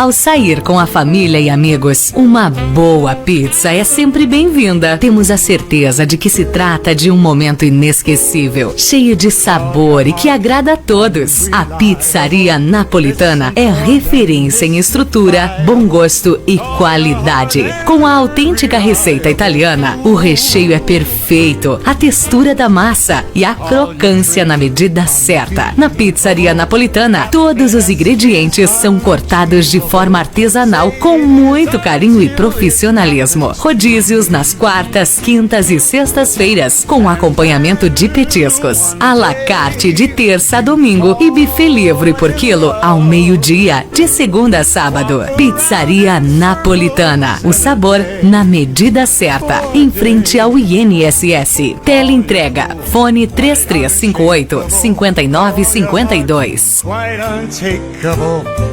Ao sair com a família e amigos, uma boa pizza é sempre bem-vinda. Temos a certeza de que se trata de um momento inesquecível, cheio de sabor e que agrada a todos. A Pizzaria Napolitana é referência em estrutura, bom gosto e qualidade. Com a autêntica receita italiana, o recheio é perfeito, a textura da massa e a crocância na medida certa. Na Pizzaria Napolitana, todos os ingredientes são cortados de forma artesanal com muito carinho e profissionalismo. Rodízios nas quartas, quintas e sextas-feiras, com acompanhamento de petiscos. À la carte de terça a domingo e buffet livre por quilo ao meio-dia, de segunda a sábado. Pizzaria Napolitana. O sabor na medida certa. Em frente ao INSS. Teleentrega. Fone 3358-5952.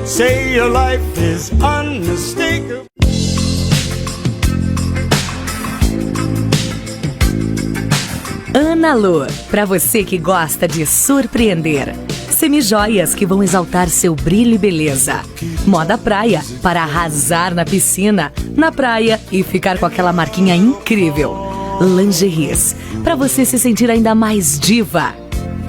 Say your life is unmistakable. Ana Lu, para você que gosta de surpreender. Semijoias que vão exaltar seu brilho e beleza. Moda praia para arrasar na piscina, na praia e ficar com aquela marquinha incrível. Lingeries para você se sentir ainda mais diva.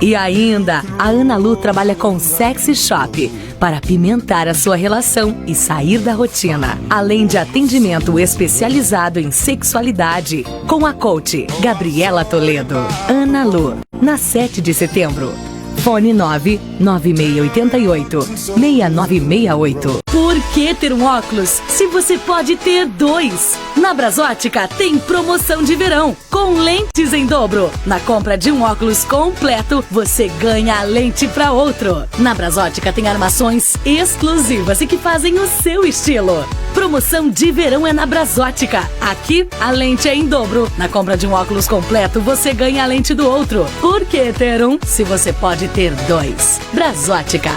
E ainda, a Ana Lu trabalha com Sexy Shop para apimentar a sua relação e sair da rotina. Além de atendimento especializado em sexualidade, com a coach Gabriela Toledo. Ana Lu, na 7 de setembro. Fone 99688-6968. Por que ter um óculos se você pode ter dois? Na Brasótica tem promoção de verão com lentes em dobro. Na compra de um óculos completo, você ganha a lente para outro. Na Brasótica tem armações exclusivas e que fazem o seu estilo. Promoção de verão é na Brasótica. Aqui, a lente é em dobro. Na compra de um óculos completo, você ganha a lente do outro. Por que ter um se você pode ter dois? Brasótica.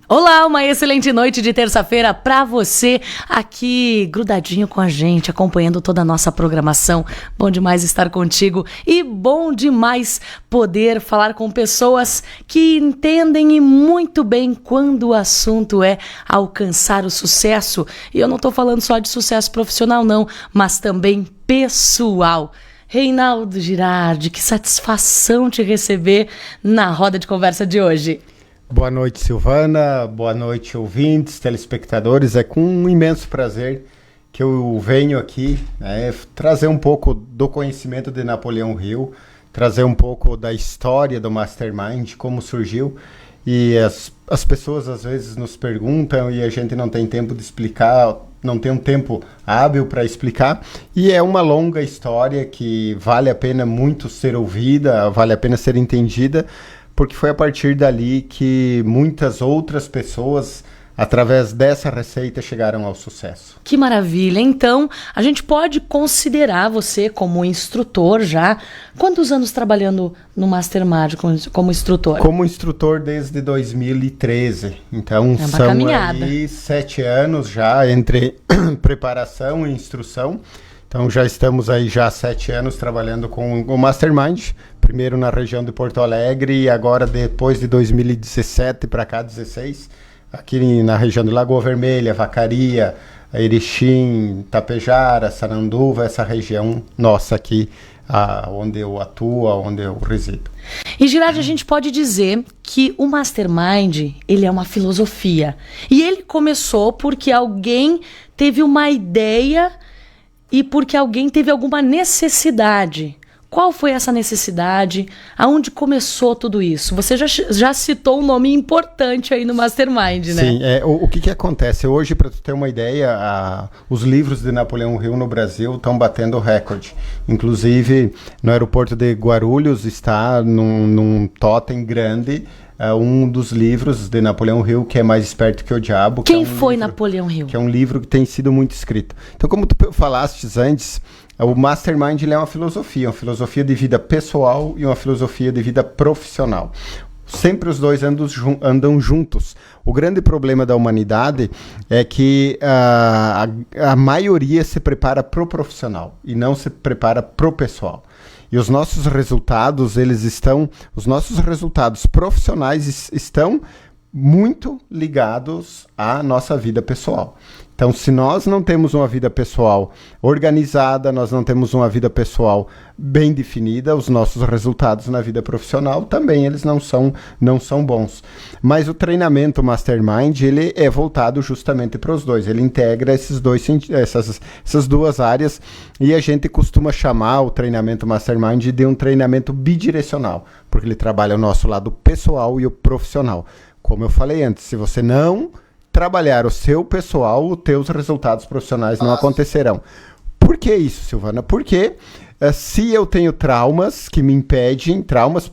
Olá, uma excelente noite de terça-feira para você aqui grudadinho com a gente, acompanhando toda a nossa programação. Bom demais estar contigo e bom demais poder falar com pessoas que entendem e muito bem quando o assunto é alcançar o sucesso. E eu não estou falando só de sucesso profissional não, mas também pessoal. Reinaldo Girardi, que satisfação te receber na roda de conversa de hoje. Boa noite, Silvana. Boa noite, ouvintes, telespectadores. É com um imenso prazer que eu venho aqui trazer um pouco do conhecimento de Napoleão Hill, trazer um pouco da história do Mastermind, como surgiu. E as pessoas às vezes nos perguntam e a gente não tem tempo de explicar, não tem um tempo hábil para explicar. E é uma longa história que vale a pena muito ser ouvida, vale a pena ser entendida, porque foi a partir dali que muitas outras pessoas, através dessa receita, chegaram ao sucesso. Que maravilha! Então, a gente pode considerar você como instrutor já. Quantos anos trabalhando no Mastermind como instrutor? Como instrutor desde 2013. Então, são aí 7 anos já entre preparação e instrução. Então já estamos aí já há 7 anos trabalhando com o Mastermind, primeiro na região de Porto Alegre e agora depois de 2017 para cá, 16, aqui na região de Lagoa Vermelha, Vacaria, Erechim, Tapejara, Saranduva, essa região nossa aqui, onde eu atuo, onde eu resido. E Girardi, a gente pode dizer que o Mastermind, ele é uma filosofia. E ele começou porque alguém teve uma ideia e porque alguém teve alguma necessidade. Qual foi essa necessidade? Aonde começou tudo isso? Você já citou um nome importante aí no Mastermind, né? Sim, o que acontece? Hoje, para tu ter uma ideia, os livros de Napoleão Hill no Brasil estão batendo recorde. Inclusive, no aeroporto de Guarulhos está num totem grande, um dos livros de Napoleão Hill, que é Mais Esperto que o Diabo. Quem foi Napoleão Hill? Que é um livro que tem sido muito escrito. Então, como tu falaste antes, o Mastermind ele é uma filosofia de vida pessoal e uma filosofia de vida profissional. Sempre os dois andam juntos. O grande problema da humanidade é que a maioria se prepara pro profissional e não se prepara pro pessoal. E os nossos resultados, os nossos resultados profissionais estão muito ligados à nossa vida pessoal. Então, se nós não temos uma vida pessoal organizada, nós não temos uma vida pessoal bem definida, os nossos resultados na vida profissional também eles não são bons. Mas o treinamento Mastermind, ele é voltado justamente para os dois. Ele integra essas duas áreas e a gente costuma chamar o treinamento Mastermind de um treinamento bidirecional, porque ele trabalha o nosso lado pessoal e o profissional. Como eu falei antes, se você não trabalhar o seu pessoal, os teus resultados profissionais não acontecerão. Por que isso, Silvana? Porque se eu tenho traumas que me impedem,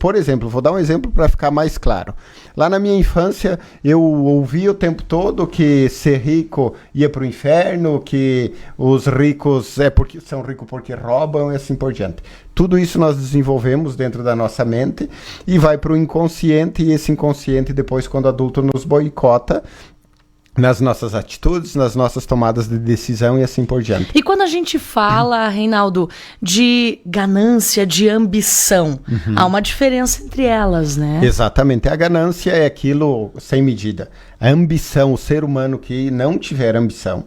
por exemplo, vou dar um exemplo para ficar mais claro. Lá na minha infância, eu ouvi o tempo todo que ser rico ia para o inferno, que os ricos são ricos porque roubam e assim por diante. Tudo isso nós desenvolvemos dentro da nossa mente e vai para o inconsciente, e esse inconsciente depois, quando adulto, nos boicota nas nossas atitudes, nas nossas tomadas de decisão e assim por diante. E quando a gente fala, Reinaldo, de ganância, de ambição, há uma diferença entre elas, né? Exatamente. A ganância é aquilo sem medida. A ambição, o ser humano que não tiver ambição,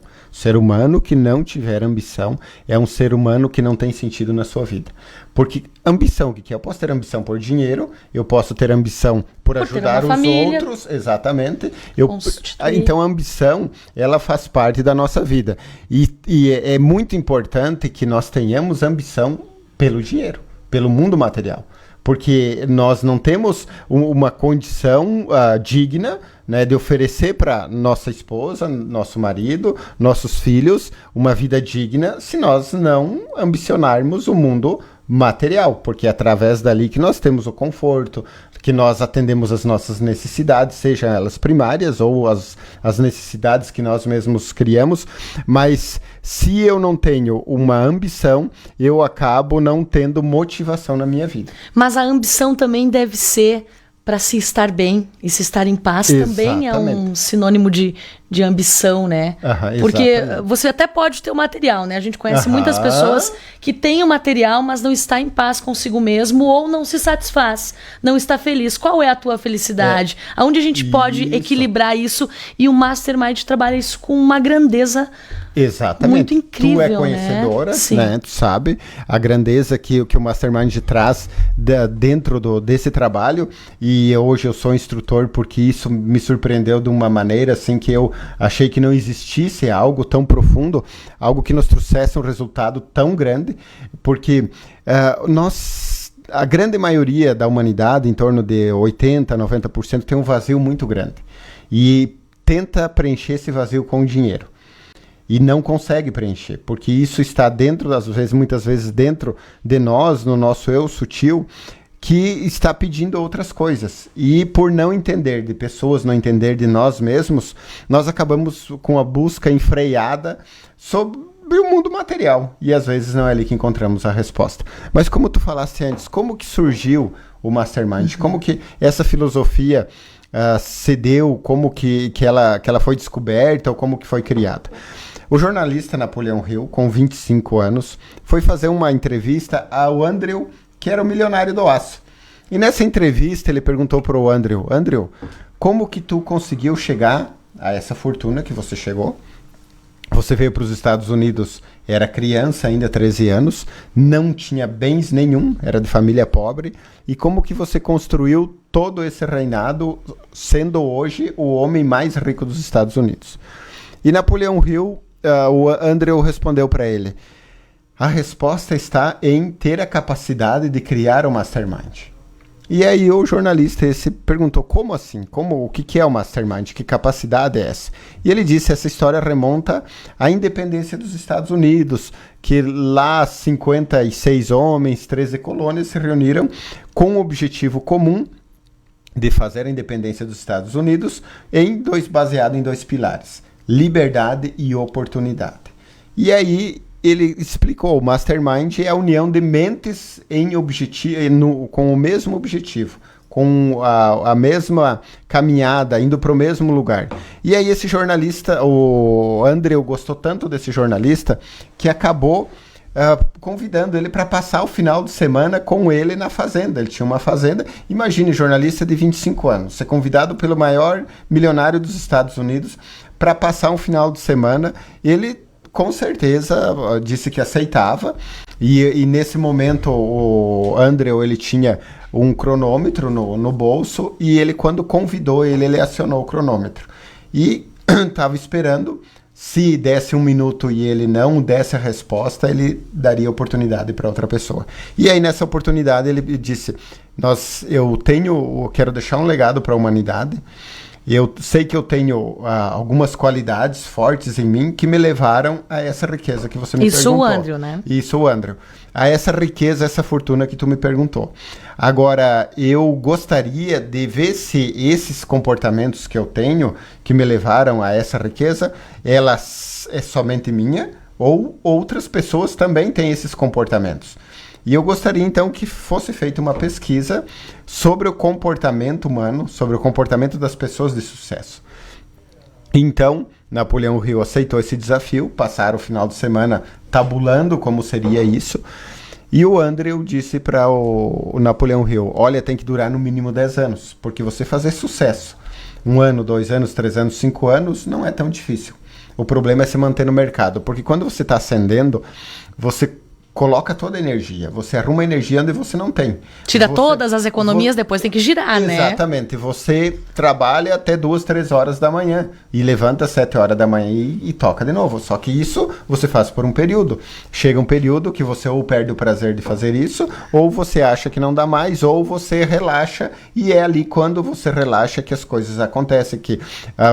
é um ser humano que não tem sentido na sua vida. Porque ambição, o que é? Eu posso ter ambição por dinheiro, eu posso ter ambição por ajudar os outros, exatamente. Então a ambição, ela faz parte da nossa vida. E é muito importante que nós tenhamos ambição pelo dinheiro, pelo mundo material. Porque nós não temos uma condição digna, né, de oferecer para nossa esposa, nosso marido, nossos filhos, uma vida digna se nós não ambicionarmos o mundo material, porque é através dali que nós temos o conforto, que nós atendemos as nossas necessidades, sejam elas primárias ou as necessidades que nós mesmos criamos. Mas se eu não tenho uma ambição, eu acabo não tendo motivação na minha vida. Mas a ambição também deve ser para se estar bem e se estar em paz. Também é um sinônimo de ambição, né? Porque exatamente. Você até pode ter o material, né? A gente conhece muitas pessoas que têm o material, mas não está em paz consigo mesmo ou não se satisfaz, não está feliz. Qual é a tua felicidade? Aonde a gente pode equilibrar isso? E o Mastermind trabalha isso com uma grandeza muito incrível, tu é conhecedora, né? Tu sabe a grandeza que o Mastermind traz dentro desse trabalho, e hoje eu sou instrutor porque isso me surpreendeu de uma maneira assim que eu achei que não existisse algo tão profundo, algo que nos trouxesse um resultado tão grande, porque a grande maioria da humanidade, em torno de 80%, 90%, tem um vazio muito grande e tenta preencher esse vazio com dinheiro. E não consegue preencher, porque isso está muitas vezes dentro de nós, no nosso eu sutil, que está pedindo outras coisas. E por não entender de pessoas, não entender de nós mesmos, nós acabamos com a busca enfreada sobre o mundo material. E às vezes não é ali que encontramos a resposta. Mas como tu falaste antes, como que surgiu o Mastermind? Como que essa filosofia se deu? Como que ela foi descoberta ou como que foi criada? O jornalista Napoleão Hill, com 25 anos, foi fazer uma entrevista ao Andrew, que era o milionário do aço. E nessa entrevista ele perguntou para o Andrew, como que tu conseguiu chegar a essa fortuna que você chegou? Você veio para os Estados Unidos, era criança ainda, 13 anos, não tinha bens nenhum, era de família pobre. E como que você construiu todo esse reinado, sendo hoje o homem mais rico dos Estados Unidos? E Napoleão Hill, o Andrew respondeu para ele, a resposta está em ter a capacidade de criar o Mastermind. E aí o jornalista esse perguntou, como assim? O que é o Mastermind? Que capacidade é essa? E ele disse, essa história remonta à independência dos Estados Unidos, que lá 56 homens, 13 colônias se reuniram com um objetivo comum de fazer a independência dos Estados Unidos baseado em dois pilares, liberdade e oportunidade. E aí ele explicou, o Mastermind é a união de mentes com o mesmo objetivo, com a mesma caminhada, indo para o mesmo lugar. E aí esse jornalista, o Andrew, gostou tanto desse jornalista que acabou convidando ele para passar o final de semana com ele na fazenda. Ele tinha uma fazenda. Imagine, jornalista de 25 anos, ser convidado pelo maior milionário dos Estados Unidos para passar um final de semana. Ele com certeza disse que aceitava. E nesse momento o Andrew, ele tinha um cronômetro no bolso, e ele, quando convidou ele acionou o cronômetro. E estava esperando. Se desse 1 minuto e ele não desse a resposta, ele daria oportunidade para outra pessoa. E aí, nessa oportunidade, ele disse: eu quero deixar um legado para a humanidade. Eu sei que eu tenho algumas qualidades fortes em mim que me levaram a essa riqueza que você me perguntou. Isso o Andrew, né? Isso o Andrew. A essa riqueza, essa fortuna que tu me perguntou. Agora, eu gostaria de ver se esses comportamentos que eu tenho, que me levaram a essa riqueza, elas é somente minha, ou outras pessoas também têm esses comportamentos. E eu gostaria, então, que fosse feita uma pesquisa sobre o comportamento humano, sobre o comportamento das pessoas de sucesso. Então, Napoleão Hill aceitou esse desafio, passaram o final de semana tabulando como seria isso, e o Andrew disse para o Napoleão Hill: olha, tem que durar no mínimo 10 anos, porque você fazer sucesso 1 ano, 2 anos, 3 anos, 5 anos, não é tão difícil. O problema é se manter no mercado, porque quando você está ascendendo, você coloca toda a energia, você arruma energia onde você não tem. Tira todas as economias, depois tem que girar, né? Exatamente. Você trabalha até 2, 3 horas da manhã e levanta às 7 horas da manhã e toca de novo. Só que isso você faz por um período. Chega um período que você ou perde o prazer de fazer isso, ou você acha que não dá mais, ou você relaxa, e é ali quando você relaxa que as coisas acontecem, que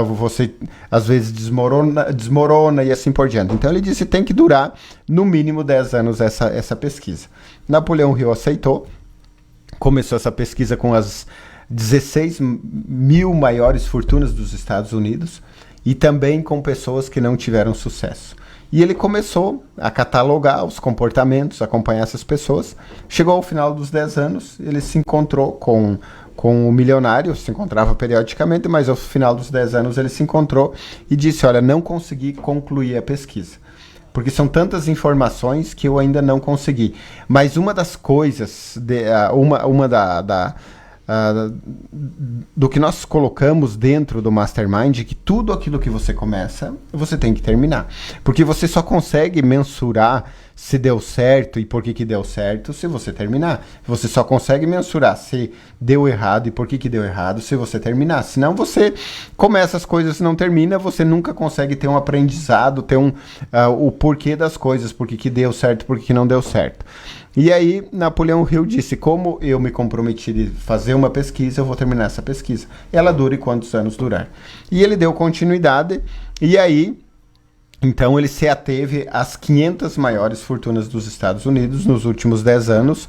você às vezes desmorona e assim por diante. Então ele disse que tem que durar no mínimo 10 anos essa pesquisa. Napoleão Hill aceitou, começou essa pesquisa com as 16 mil maiores fortunas dos Estados Unidos e também com pessoas que não tiveram sucesso. E ele começou a catalogar os comportamentos, acompanhar essas pessoas. Chegou ao final dos 10 anos, ele se encontrou com o milionário, se encontrava periodicamente, mas ao final dos 10 anos ele se encontrou e disse: olha, não consegui concluir a pesquisa, porque são tantas informações que eu ainda não consegui. Mas uma das coisas, do que nós colocamos dentro do Mastermind, é que tudo aquilo que você começa, você tem que terminar. Porque você só consegue mensurar se deu certo e por que deu certo se você terminar. Você só consegue mensurar se deu errado e por que deu errado se você terminar. Senão você começa as coisas e não termina, você nunca consegue ter um aprendizado, ter o porquê das coisas, por que deu certo, por que não deu certo. E aí Napoleão Hill disse: como eu me comprometi de fazer uma pesquisa, eu vou terminar essa pesquisa. Ela dure quantos anos durar. E ele deu continuidade, e aí então ele se ateve às 500 maiores fortunas dos Estados Unidos nos últimos 10 anos,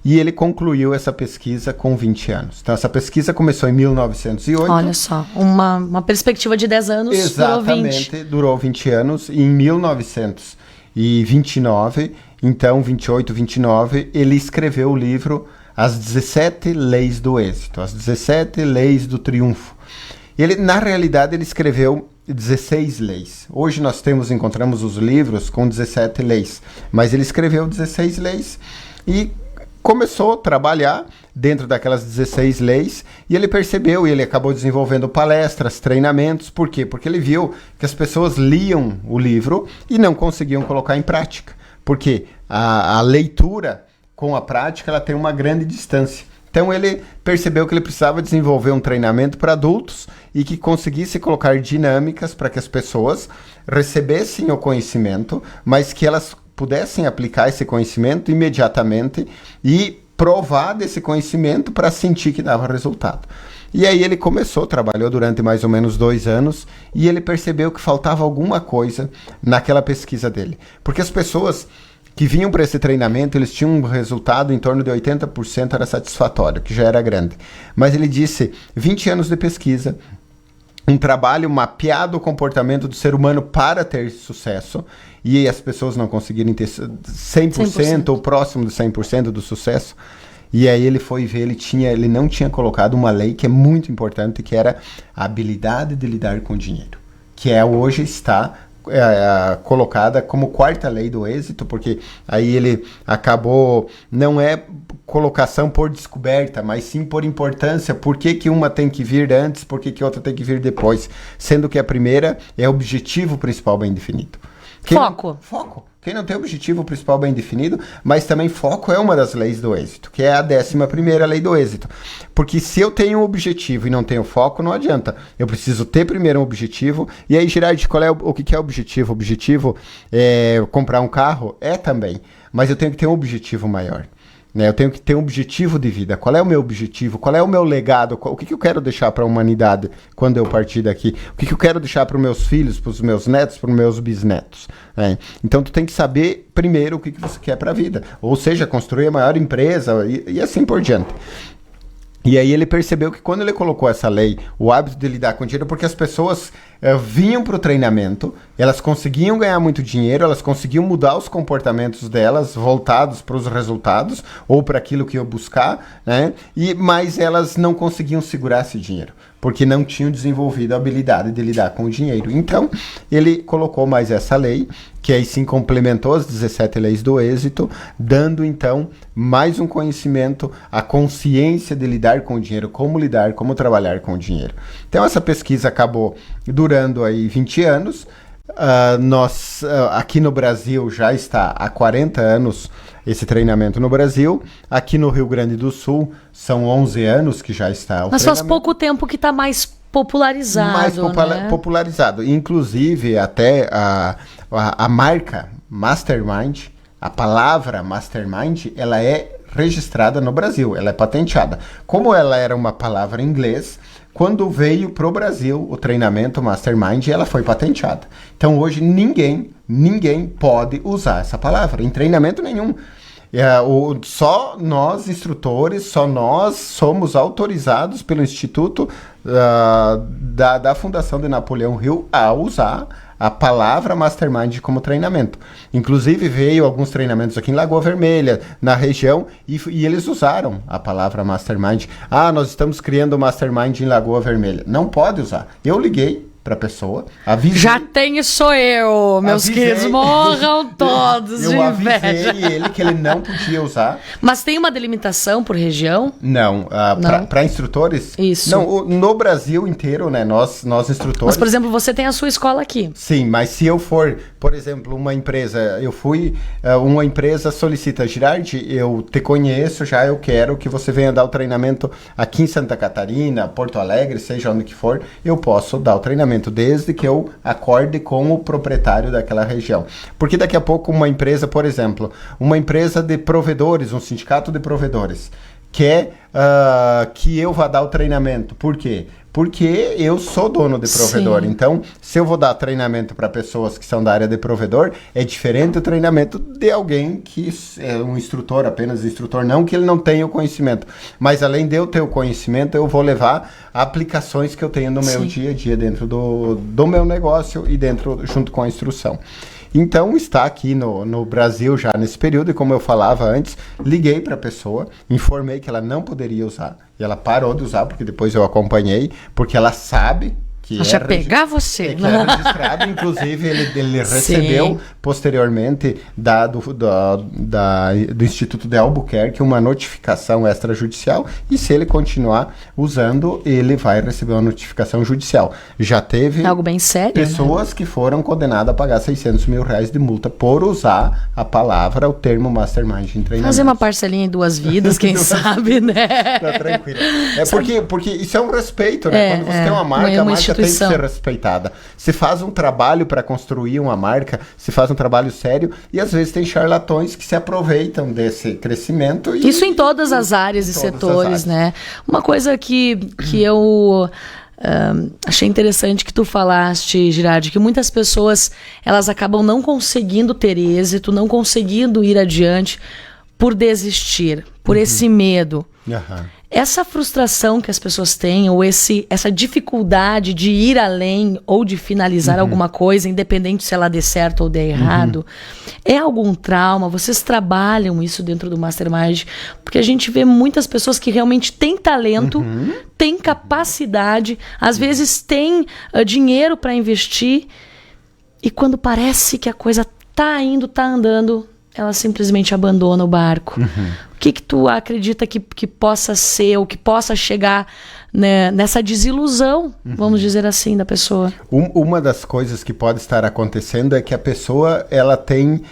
e ele concluiu essa pesquisa com 20 anos. Então essa pesquisa começou em 1908. Olha só, uma perspectiva de 10 anos. Exatamente, durou 20 anos. E em 1929, então 28, 29, ele escreveu o livro As 17 Leis do Êxito, As 17 Leis do Triunfo. Na realidade, ele escreveu 16 leis. Hoje nós encontramos os livros com 17 leis, mas ele escreveu 16 leis e começou a trabalhar dentro daquelas 16 leis, e ele percebeu, e ele acabou desenvolvendo palestras, treinamentos. Por quê? Porque ele viu que as pessoas liam o livro e não conseguiam colocar em prática, porque a leitura com a prática, ela tem uma grande distância. Então ele percebeu que ele precisava desenvolver um treinamento para adultos e que conseguisse colocar dinâmicas para que as pessoas recebessem o conhecimento, mas que elas pudessem aplicar esse conhecimento imediatamente e provar desse conhecimento para sentir que dava resultado. E aí ele trabalhou durante mais ou menos 2 anos, e ele percebeu que faltava alguma coisa naquela pesquisa dele. Porque as pessoas que vinham para esse treinamento, eles tinham um resultado em torno de 80% era satisfatório, que já era grande. Mas ele disse: 20 anos de pesquisa, um trabalho mapeado o comportamento do ser humano para ter sucesso, e as pessoas não conseguirem ter 100% ou próximo de 100% do sucesso. E aí ele foi ver, ele não tinha colocado uma lei que é muito importante, que era a habilidade de lidar com dinheiro, que hoje está colocada como quarta lei do êxito, porque aí ele acabou, não é colocação por descoberta, mas sim por importância. Por que uma tem que vir antes, por que outra tem que vir depois, sendo que a primeira é o objetivo principal bem definido. Foco. Quem não tem objetivo principal bem definido, mas também foco é uma das leis do êxito, que é a 11ª lei do êxito. Porque se eu tenho um objetivo e não tenho foco, não adianta. Eu preciso ter primeiro um objetivo. E aí, Girardi, o que é objetivo? Objetivo é comprar um carro? É também. Mas eu tenho que ter um objetivo maior. Eu tenho que ter um objetivo de vida. Qual é o meu objetivo? Qual é o meu legado? O que eu quero deixar para a humanidade quando eu partir daqui? O que eu quero deixar para os meus filhos, para os meus netos, para os meus bisnetos? Então, tu tem que saber primeiro o que você quer para a vida. Ou seja, construir a maior empresa e assim por diante. E aí ele percebeu que quando ele colocou essa lei, o hábito de lidar com dinheiro, porque as pessoas vinham para o treinamento, elas conseguiam ganhar muito dinheiro, elas conseguiam mudar os comportamentos delas, voltados para os resultados, ou para aquilo que iam buscar, né? Mas elas não conseguiam segurar esse dinheiro, porque não tinham desenvolvido a habilidade de lidar com o dinheiro. Então, ele colocou mais essa lei, que aí sim complementou as 17 leis do êxito, dando então mais um conhecimento, a consciência de lidar com o dinheiro, como trabalhar com o dinheiro. Então essa pesquisa acabou durando aí 20 anos, nós aqui no Brasil já está há 40 anos esse treinamento no Brasil, aqui no Rio Grande do Sul são 11 anos que já está o Mas faz pouco tempo que está mais popularizado, popularizado. Inclusive até a marca Mastermind, a palavra Mastermind, ela é registrada no Brasil, ela é patenteada. Como ela era uma palavra em inglês, quando veio para o Brasil o treinamento Mastermind, ela foi patenteada. Então hoje ninguém pode usar essa palavra em treinamento nenhum. Só nós instrutores, só nós somos autorizados pelo Instituto da Fundação de Napoleão Hill a usar a palavra Mastermind como treinamento. Inclusive veio alguns treinamentos aqui em Lagoa Vermelha, na região, e eles usaram a palavra Mastermind. Nós estamos criando o Mastermind em Lagoa Vermelha. Não pode usar. Eu liguei para a pessoa, avisei. Já tenho, sou eu, meus queridos, morram todos de inveja. Eu avisei ele que ele não podia usar. Mas tem uma delimitação por região? Não, para instrutores? Isso. Não, no Brasil inteiro, né, nós instrutores... Mas, por exemplo, você tem a sua escola aqui. Sim, mas se eu for, por exemplo, uma empresa, uma empresa solicita, Girardi, eu te conheço já, eu quero que você venha dar o treinamento aqui em Santa Catarina, Porto Alegre, seja onde que for, eu posso dar o treinamento, desde que eu acorde com o proprietário daquela região. Porque daqui a pouco uma empresa, por exemplo, uma empresa de provedores, um sindicato de provedores, quer que eu vá dar o treinamento. Por quê? Porque eu sou dono de provedor. Sim. Então, se eu vou dar treinamento para pessoas que são da área de provedor, é diferente do treinamento de alguém que é um instrutor, apenas instrutor, não que ele não tenha o conhecimento. Mas além de eu ter o conhecimento, eu vou levar aplicações que eu tenho no meu dia a dia, dentro do meu negócio e junto com a instrução. Então, está aqui no Brasil já nesse período, e como eu falava antes, liguei para a pessoa, informei que ela não poderia usar, e ela parou de usar, porque depois eu acompanhei, porque ela sabe que pegar você. Que é registrado, inclusive ele recebeu posteriormente do Instituto de Albuquerque uma notificação extrajudicial, e se ele continuar usando, ele vai receber uma notificação judicial. Já teve algo bem sério, pessoas que foram condenadas a pagar R$600 mil de multa por usar a palavra, o termo Mastermind em treinamento. Fazer uma parcelinha em 2 vidas, quem sabe, né? Tá tranquilo. Porque isso é um respeito, né? Quando você tem uma marca, a marca tem que ser respeitada. Se faz um trabalho para construir uma marca, se faz um trabalho sério, e às vezes tem charlatões que se aproveitam desse crescimento. Isso em todas as áreas e setores, né? Uma coisa que eu achei interessante que tu falaste, Girardi, que muitas pessoas elas acabam não conseguindo ter êxito, não conseguindo ir adiante por desistir, por esse medo. essa frustração que as pessoas têm, ou essa dificuldade de ir além ou de finalizar alguma coisa, independente se ela dê certo ou dê errado, é algum trauma? Vocês trabalham isso dentro do Mastermind? Porque a gente vê muitas pessoas que realmente têm talento, têm capacidade, às vezes têm dinheiro para investir, e quando parece que a coisa tá indo, tá andando, ela simplesmente abandona o barco. O que tu acredita que possa ser, ou que possa chegar, né, nessa desilusão, vamos dizer assim, da pessoa? Uma das coisas que pode estar acontecendo é que a pessoa, ela tem,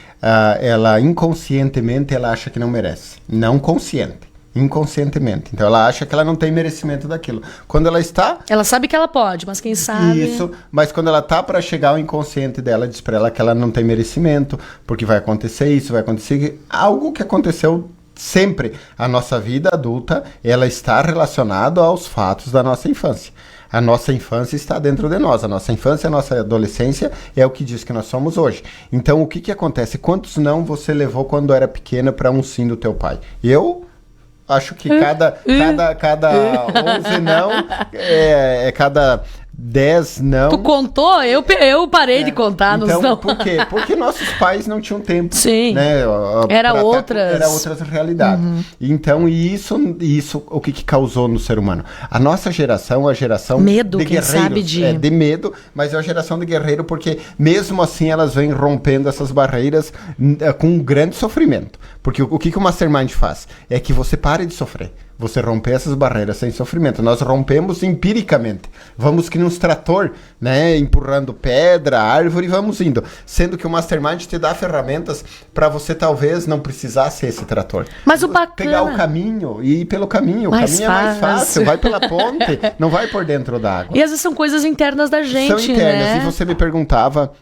ela inconscientemente, ela acha que não merece. Não consciente. Inconscientemente. Então ela acha que ela não tem merecimento daquilo. Quando ela está... Ela sabe que ela pode, mas quem sabe... Isso, mas quando ela tá para chegar ao inconsciente dela, diz para ela que ela não tem merecimento, porque vai acontecer isso, vai acontecer... Algo que aconteceu sempre. A nossa vida adulta, ela está relacionada aos fatos da nossa infância. A nossa infância está dentro de nós. A nossa infância, a nossa adolescência é o que diz que nós somos hoje. Então, o que acontece? Quantos não você levou quando era pequena para um sim do teu pai? Eu... Acho que cada 11 não, cada 10 não. Tu contou? Eu parei de contar nos então, não. Por quê? Porque nossos pais não tinham tempo. Sim. Né, Era outras realidades. Então, isso o que causou no ser humano? A nossa geração, a geração medo, de quem guerreiros. Sabe de medo, mas é a geração de guerreiro, porque mesmo assim elas vêm rompendo essas barreiras com um grande sofrimento. Porque o que o Mastermind faz? É que você pare de sofrer. Você romper essas barreiras sem sofrimento. Nós rompemos empiricamente. Vamos que num trator, né, empurrando pedra, árvore, e vamos indo. Sendo que o Mastermind te dá ferramentas para você talvez não precisar ser esse trator. Mas o bacana... Pegar o caminho e ir pelo caminho. O caminho é mais fácil. Vai pela ponte, não vai por dentro da água. E às vezes são coisas internas da gente, são internas. né? E você me perguntava...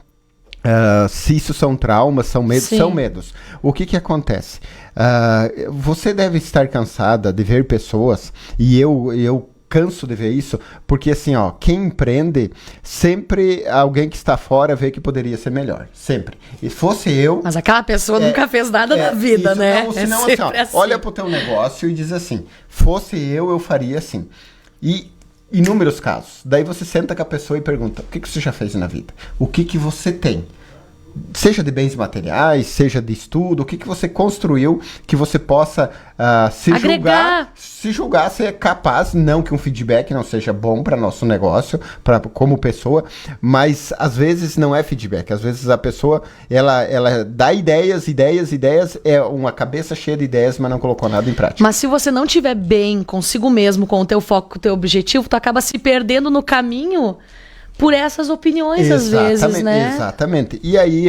se isso são traumas, são medos, Sim. são medos. O que acontece? Você deve estar cansada de ver pessoas, e eu canso de ver isso, porque assim, quem empreende, sempre alguém que está fora vê que poderia ser melhor, sempre. E fosse eu... Mas aquela pessoa nunca fez nada na vida, isso, né? Não, senão, assim, olha pro teu negócio e diz assim, fosse eu faria assim. E inúmeros casos. Daí você senta com a pessoa e pergunta, o que você já fez na vida? O que você tem? Seja de bens materiais, seja de estudo, o que você construiu que você possa se julgar ser capaz, não que um feedback não seja bom para nosso negócio, como pessoa, mas às vezes não é feedback, às vezes a pessoa, ela dá ideias, é uma cabeça cheia de ideias, mas não colocou nada em prática. Mas se você não estiver bem consigo mesmo, com o teu foco, com o teu objetivo, tu acaba se perdendo no caminho por essas opiniões, às vezes, né? Exatamente. E aí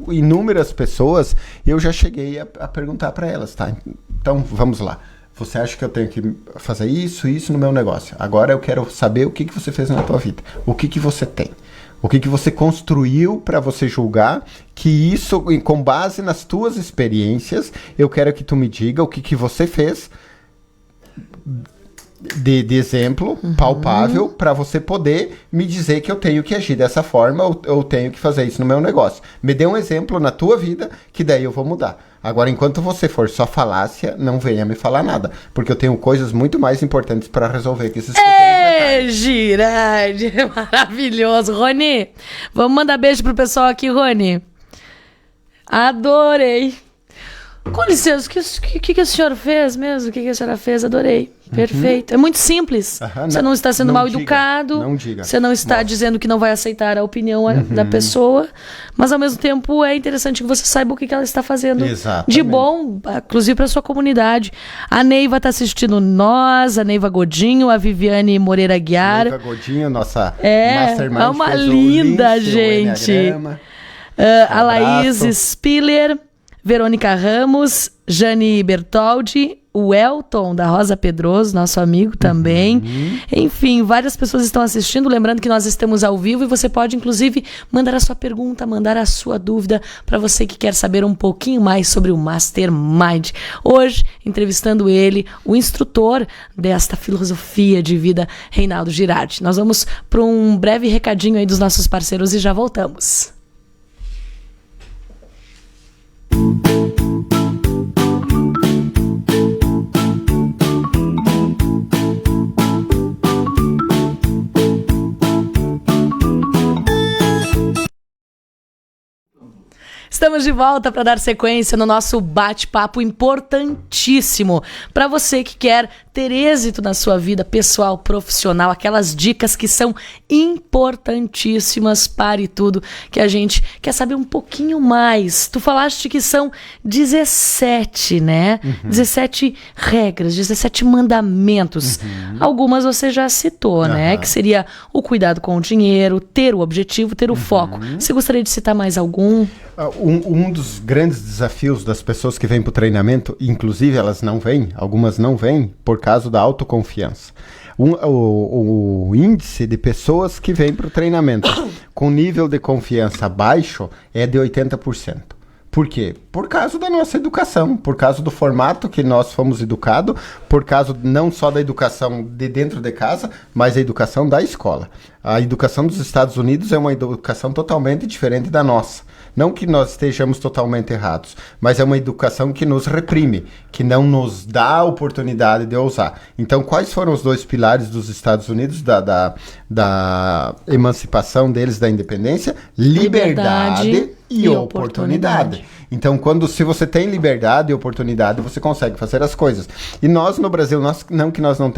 inúmeras pessoas, eu já cheguei a perguntar para elas, tá? Então, vamos lá. Você acha que eu tenho que fazer isso no meu negócio? Agora eu quero saber o que você fez na tua vida. O que você tem? O que você construiu para você julgar que isso, com base nas tuas experiências, eu quero que tu me diga o que você fez de exemplo palpável para você poder me dizer que eu tenho que agir dessa forma ou eu tenho que fazer isso no meu negócio. Me dê um exemplo na tua vida que daí eu vou mudar. Agora, enquanto você for só falácia, não venha me falar nada, porque eu tenho coisas muito mais importantes para resolver que esses pequenos Girardi, maravilhoso. Rony, vamos mandar beijo pro pessoal aqui, Rony. Adorei. Com licença, o que a senhora fez mesmo? O que a senhora fez? Adorei. Perfeito. É muito simples. Você não está sendo mal educado. Não diga. Você não está dizendo que não vai aceitar a opinião da pessoa. Mas, ao mesmo tempo, é interessante que você saiba o que ela está fazendo de bom, inclusive para sua comunidade. A Neiva está assistindo nós, a Neiva Godinho, a Viviane Moreira Guiar. Neiva Godinho, nossa Mastermind. É uma linda, gente. A Laís Spiller, Verônica Ramos, Jane Bertoldi, o Elton da Rosa Pedroso, nosso amigo também. Enfim, várias pessoas estão assistindo. Lembrando que nós estamos ao vivo e você pode, inclusive, mandar a sua pergunta, mandar a sua dúvida para você que quer saber um pouquinho mais sobre o Mastermind. Hoje, entrevistando ele, o instrutor desta filosofia de vida, Reinaldo Girardi. Nós vamos para um breve recadinho aí dos nossos parceiros e já voltamos. Estamos de volta para dar sequência no nosso bate-papo importantíssimo para você que quer ter êxito na sua vida pessoal, profissional, aquelas dicas que são importantíssimas para e tudo, que a gente quer saber um pouquinho mais. Tu falaste que são 17, né? 17 regras, 17 mandamentos. Algumas você já citou, né? Que seria o cuidado com o dinheiro, ter o objetivo, ter o foco. Você gostaria de citar mais algum? Um dos grandes desafios das pessoas que vêm para o treinamento, inclusive elas não vêm, algumas não vêm, por causa da autoconfiança. O índice de pessoas que vêm para o treinamento com nível de confiança baixo é de 80%. Por quê? Por causa da nossa educação, por causa do formato que nós fomos educados, por causa não só da educação de dentro de casa, mas a educação da escola. A educação dos Estados Unidos é uma educação totalmente diferente da nossa. Não que nós estejamos totalmente errados, mas é uma educação que nos reprime, que não nos dá a oportunidade de ousar. Então, quais foram os dois pilares dos Estados Unidos, da emancipação deles, da independência? Liberdade e oportunidade. Então, se você tem liberdade e oportunidade, você consegue fazer as coisas. E nós no Brasil, não que nós não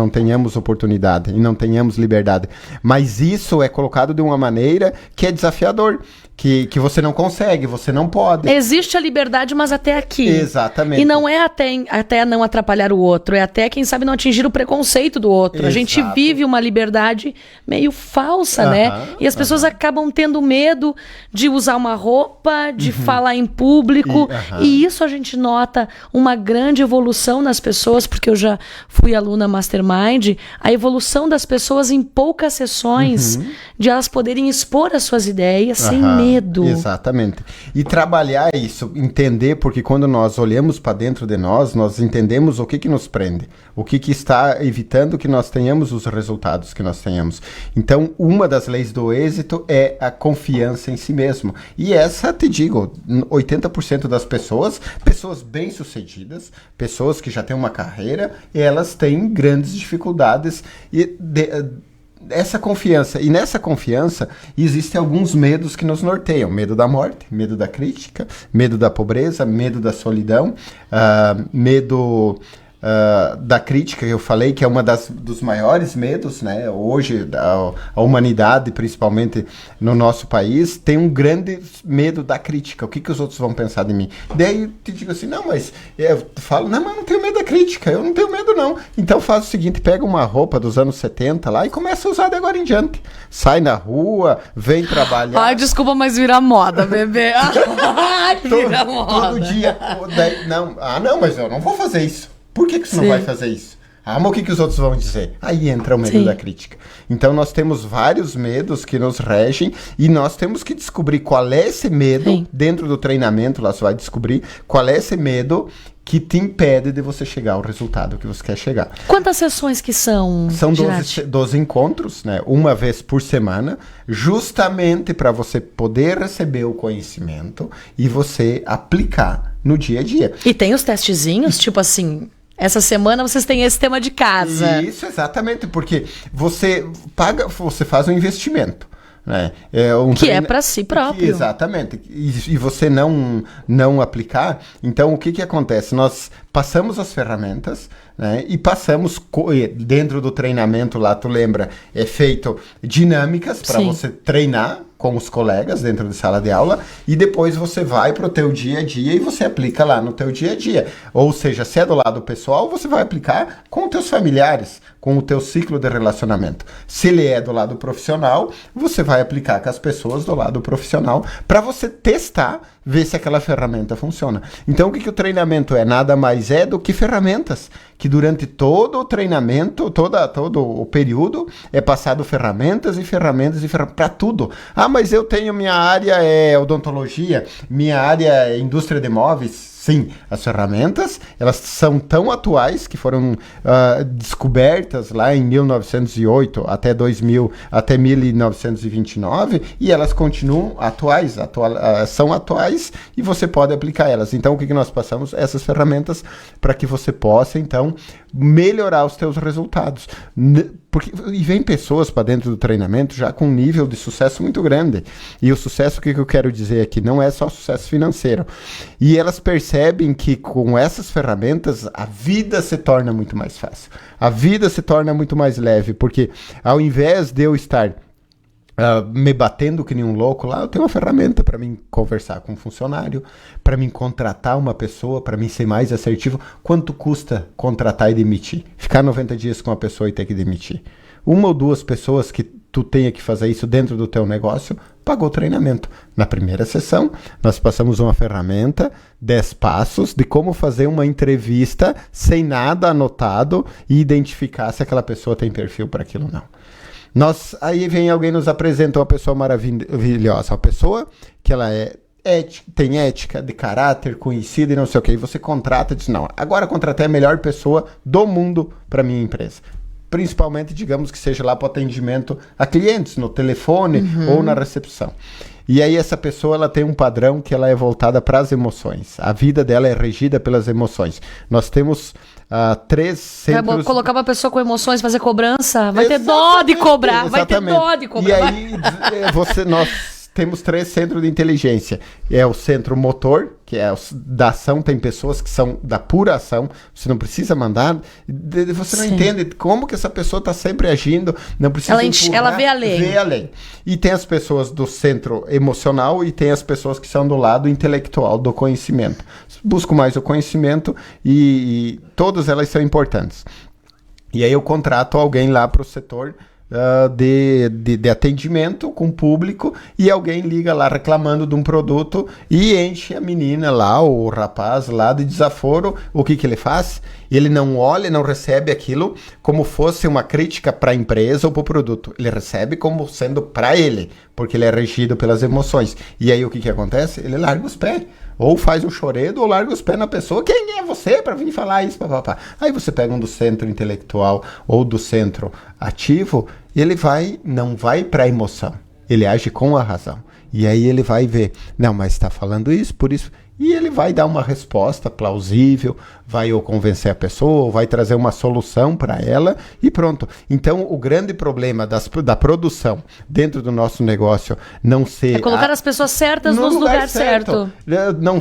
tenhamos oportunidade e não tenhamos liberdade, mas isso é colocado de uma maneira que é desafiador, que você não consegue, você não pode. Existe a liberdade, mas até aqui. Exatamente. E não é até não atrapalhar o outro, é até, quem sabe, não atingir o preconceito do outro. Exato. A gente vive uma liberdade meio falsa, né? E as pessoas acabam tendo medo de usar uma roupa, de falar em público. E isso a gente nota uma grande evolução nas pessoas, porque eu já fui aluna Mastermind, a evolução das pessoas em poucas sessões, de elas poderem expor as suas ideias sem medo. Exatamente. E trabalhar isso, entender, porque quando nós olhamos para dentro de nós entendemos o que nos prende, o que está evitando que nós tenhamos os resultados que nós tenhamos. Então, uma das leis do êxito é a confiança em si mesmo. E essa, te digo, 80% das pessoas bem-sucedidas, pessoas que já têm uma carreira, elas têm grandes dificuldades essa confiança. E nessa confiança existem alguns medos que nos norteiam. Medo da morte, medo da crítica, medo da pobreza, medo da solidão, medo da crítica, que eu falei, que é uma dos maiores medos, né? Hoje, a humanidade, principalmente no nosso país, tem um grande medo da crítica. O que os outros vão pensar de mim? Daí eu te digo assim, não, mas eu falo, não, mas eu não tenho medo da crítica, eu não tenho medo não. Então faz o seguinte, pega uma roupa dos anos 70 lá e começa a usar de agora em diante. Sai na rua, vem trabalhar. Ai, desculpa, mas vira moda, bebê. Vira moda. Todo dia. Não, mas eu não vou fazer isso. Por que você não vai fazer isso? Mas o que os outros vão dizer? Aí entra o medo da crítica. Então nós temos vários medos que nos regem e nós temos que descobrir qual é esse medo. Dentro do treinamento lá você vai descobrir qual é esse medo que te impede de você chegar ao resultado que você quer chegar. Quantas sessões que são? São 12 encontros, né? Uma vez por semana, justamente para você poder receber o conhecimento e você aplicar no dia a dia. E tem os testezinhos, tipo assim, essa semana vocês têm esse tema de casa. Isso, exatamente, porque você faz um investimento. Né? É para si próprio. Exatamente. E você não aplicar, então o que acontece? Nós passamos as ferramentas, né? E passamos dentro do treinamento lá, tu lembra, é feito dinâmicas para você treinar com os colegas dentro de sala de aula e depois você vai para o teu dia a dia e você aplica lá no teu dia a dia. Ou seja, se é do lado pessoal, você vai aplicar com os teus familiares, com o teu ciclo de relacionamento. Se ele é do lado profissional, você vai aplicar com as pessoas do lado profissional para você testar, ver se aquela ferramenta funciona. Então, o que o treinamento é? Nada mais é do que ferramentas, que durante todo o treinamento, todo o período, é passado ferramentas para tudo. Mas eu tenho minha área é odontologia, minha área é indústria de móveis. Sim, as ferramentas, elas são tão atuais que foram descobertas lá em 1908 até 1929 e elas continuam atuais, são atuais e você pode aplicar elas. Então, o que nós passamos? Essas ferramentas para que você possa, então, melhorar os teus resultados. E vem pessoas para dentro do treinamento já com um nível de sucesso muito grande. E o sucesso, o que eu quero dizer aqui, não é só sucesso financeiro. E elas percebem que com essas ferramentas a vida se torna muito mais fácil. A vida se torna muito mais leve, porque ao invés de eu estar me batendo que nem um louco lá, eu tenho uma ferramenta para mim conversar com um funcionário, para mim contratar uma pessoa, para mim ser mais assertivo. Quanto custa contratar e demitir? Ficar 90 dias com uma pessoa e ter que demitir? Uma ou duas pessoas que tu tenha que fazer isso dentro do teu negócio, pagou o treinamento. Na primeira sessão, nós passamos uma ferramenta, 10 passos de como fazer uma entrevista sem nada anotado e identificar se aquela pessoa tem perfil para aquilo ou não. Aí vem alguém nos apresenta uma pessoa maravilhosa, uma pessoa que ela tem ética, de caráter, conhecida e não sei o que, e você contrata e diz, não, agora contratei a melhor pessoa do mundo para minha empresa. Principalmente, digamos que seja lá para o atendimento a clientes, no telefone ou na recepção. E aí essa pessoa ela tem um padrão que ela é voltada para as emoções. A vida dela é regida pelas emoções. Nós temos 3 centros... Colocar uma pessoa com emoções, fazer cobrança, vai ter dó de cobrar, vai ter dó de cobrar. E aí nós temos 3 centros de inteligência. É o centro motor, que é da ação. Tem pessoas que são da pura ação. Você não precisa mandar. Você não entende como que essa pessoa está sempre agindo. Não precisa empurrar, ela vê além. E tem as pessoas do centro emocional e tem as pessoas que são do lado intelectual, do conhecimento. Busco mais o conhecimento e todas elas são importantes. E aí eu contrato alguém lá para o setor de atendimento com o público e alguém liga lá reclamando de um produto e enche a menina lá, o rapaz lá de desaforo. O que ele faz? Ele não olha, não recebe aquilo como fosse uma crítica para a empresa ou para o produto. Ele recebe como sendo para ele, porque ele é regido pelas emoções. E aí o que acontece? Ele larga os pés. Ou faz um choredo, ou larga os pés na pessoa. Quem é você para vir falar isso? Papapá. Aí você pega um do centro intelectual ou do centro ativo, e ele não vai para a emoção. Ele age com a razão. E aí ele vai ver, não, mas está falando isso, por isso... E ele vai dar uma resposta plausível, vai ou convencer a pessoa, ou vai trazer uma solução para ela e pronto. Então, o grande problema da produção dentro do nosso negócio não ser... É colocar as pessoas certas no lugar certo.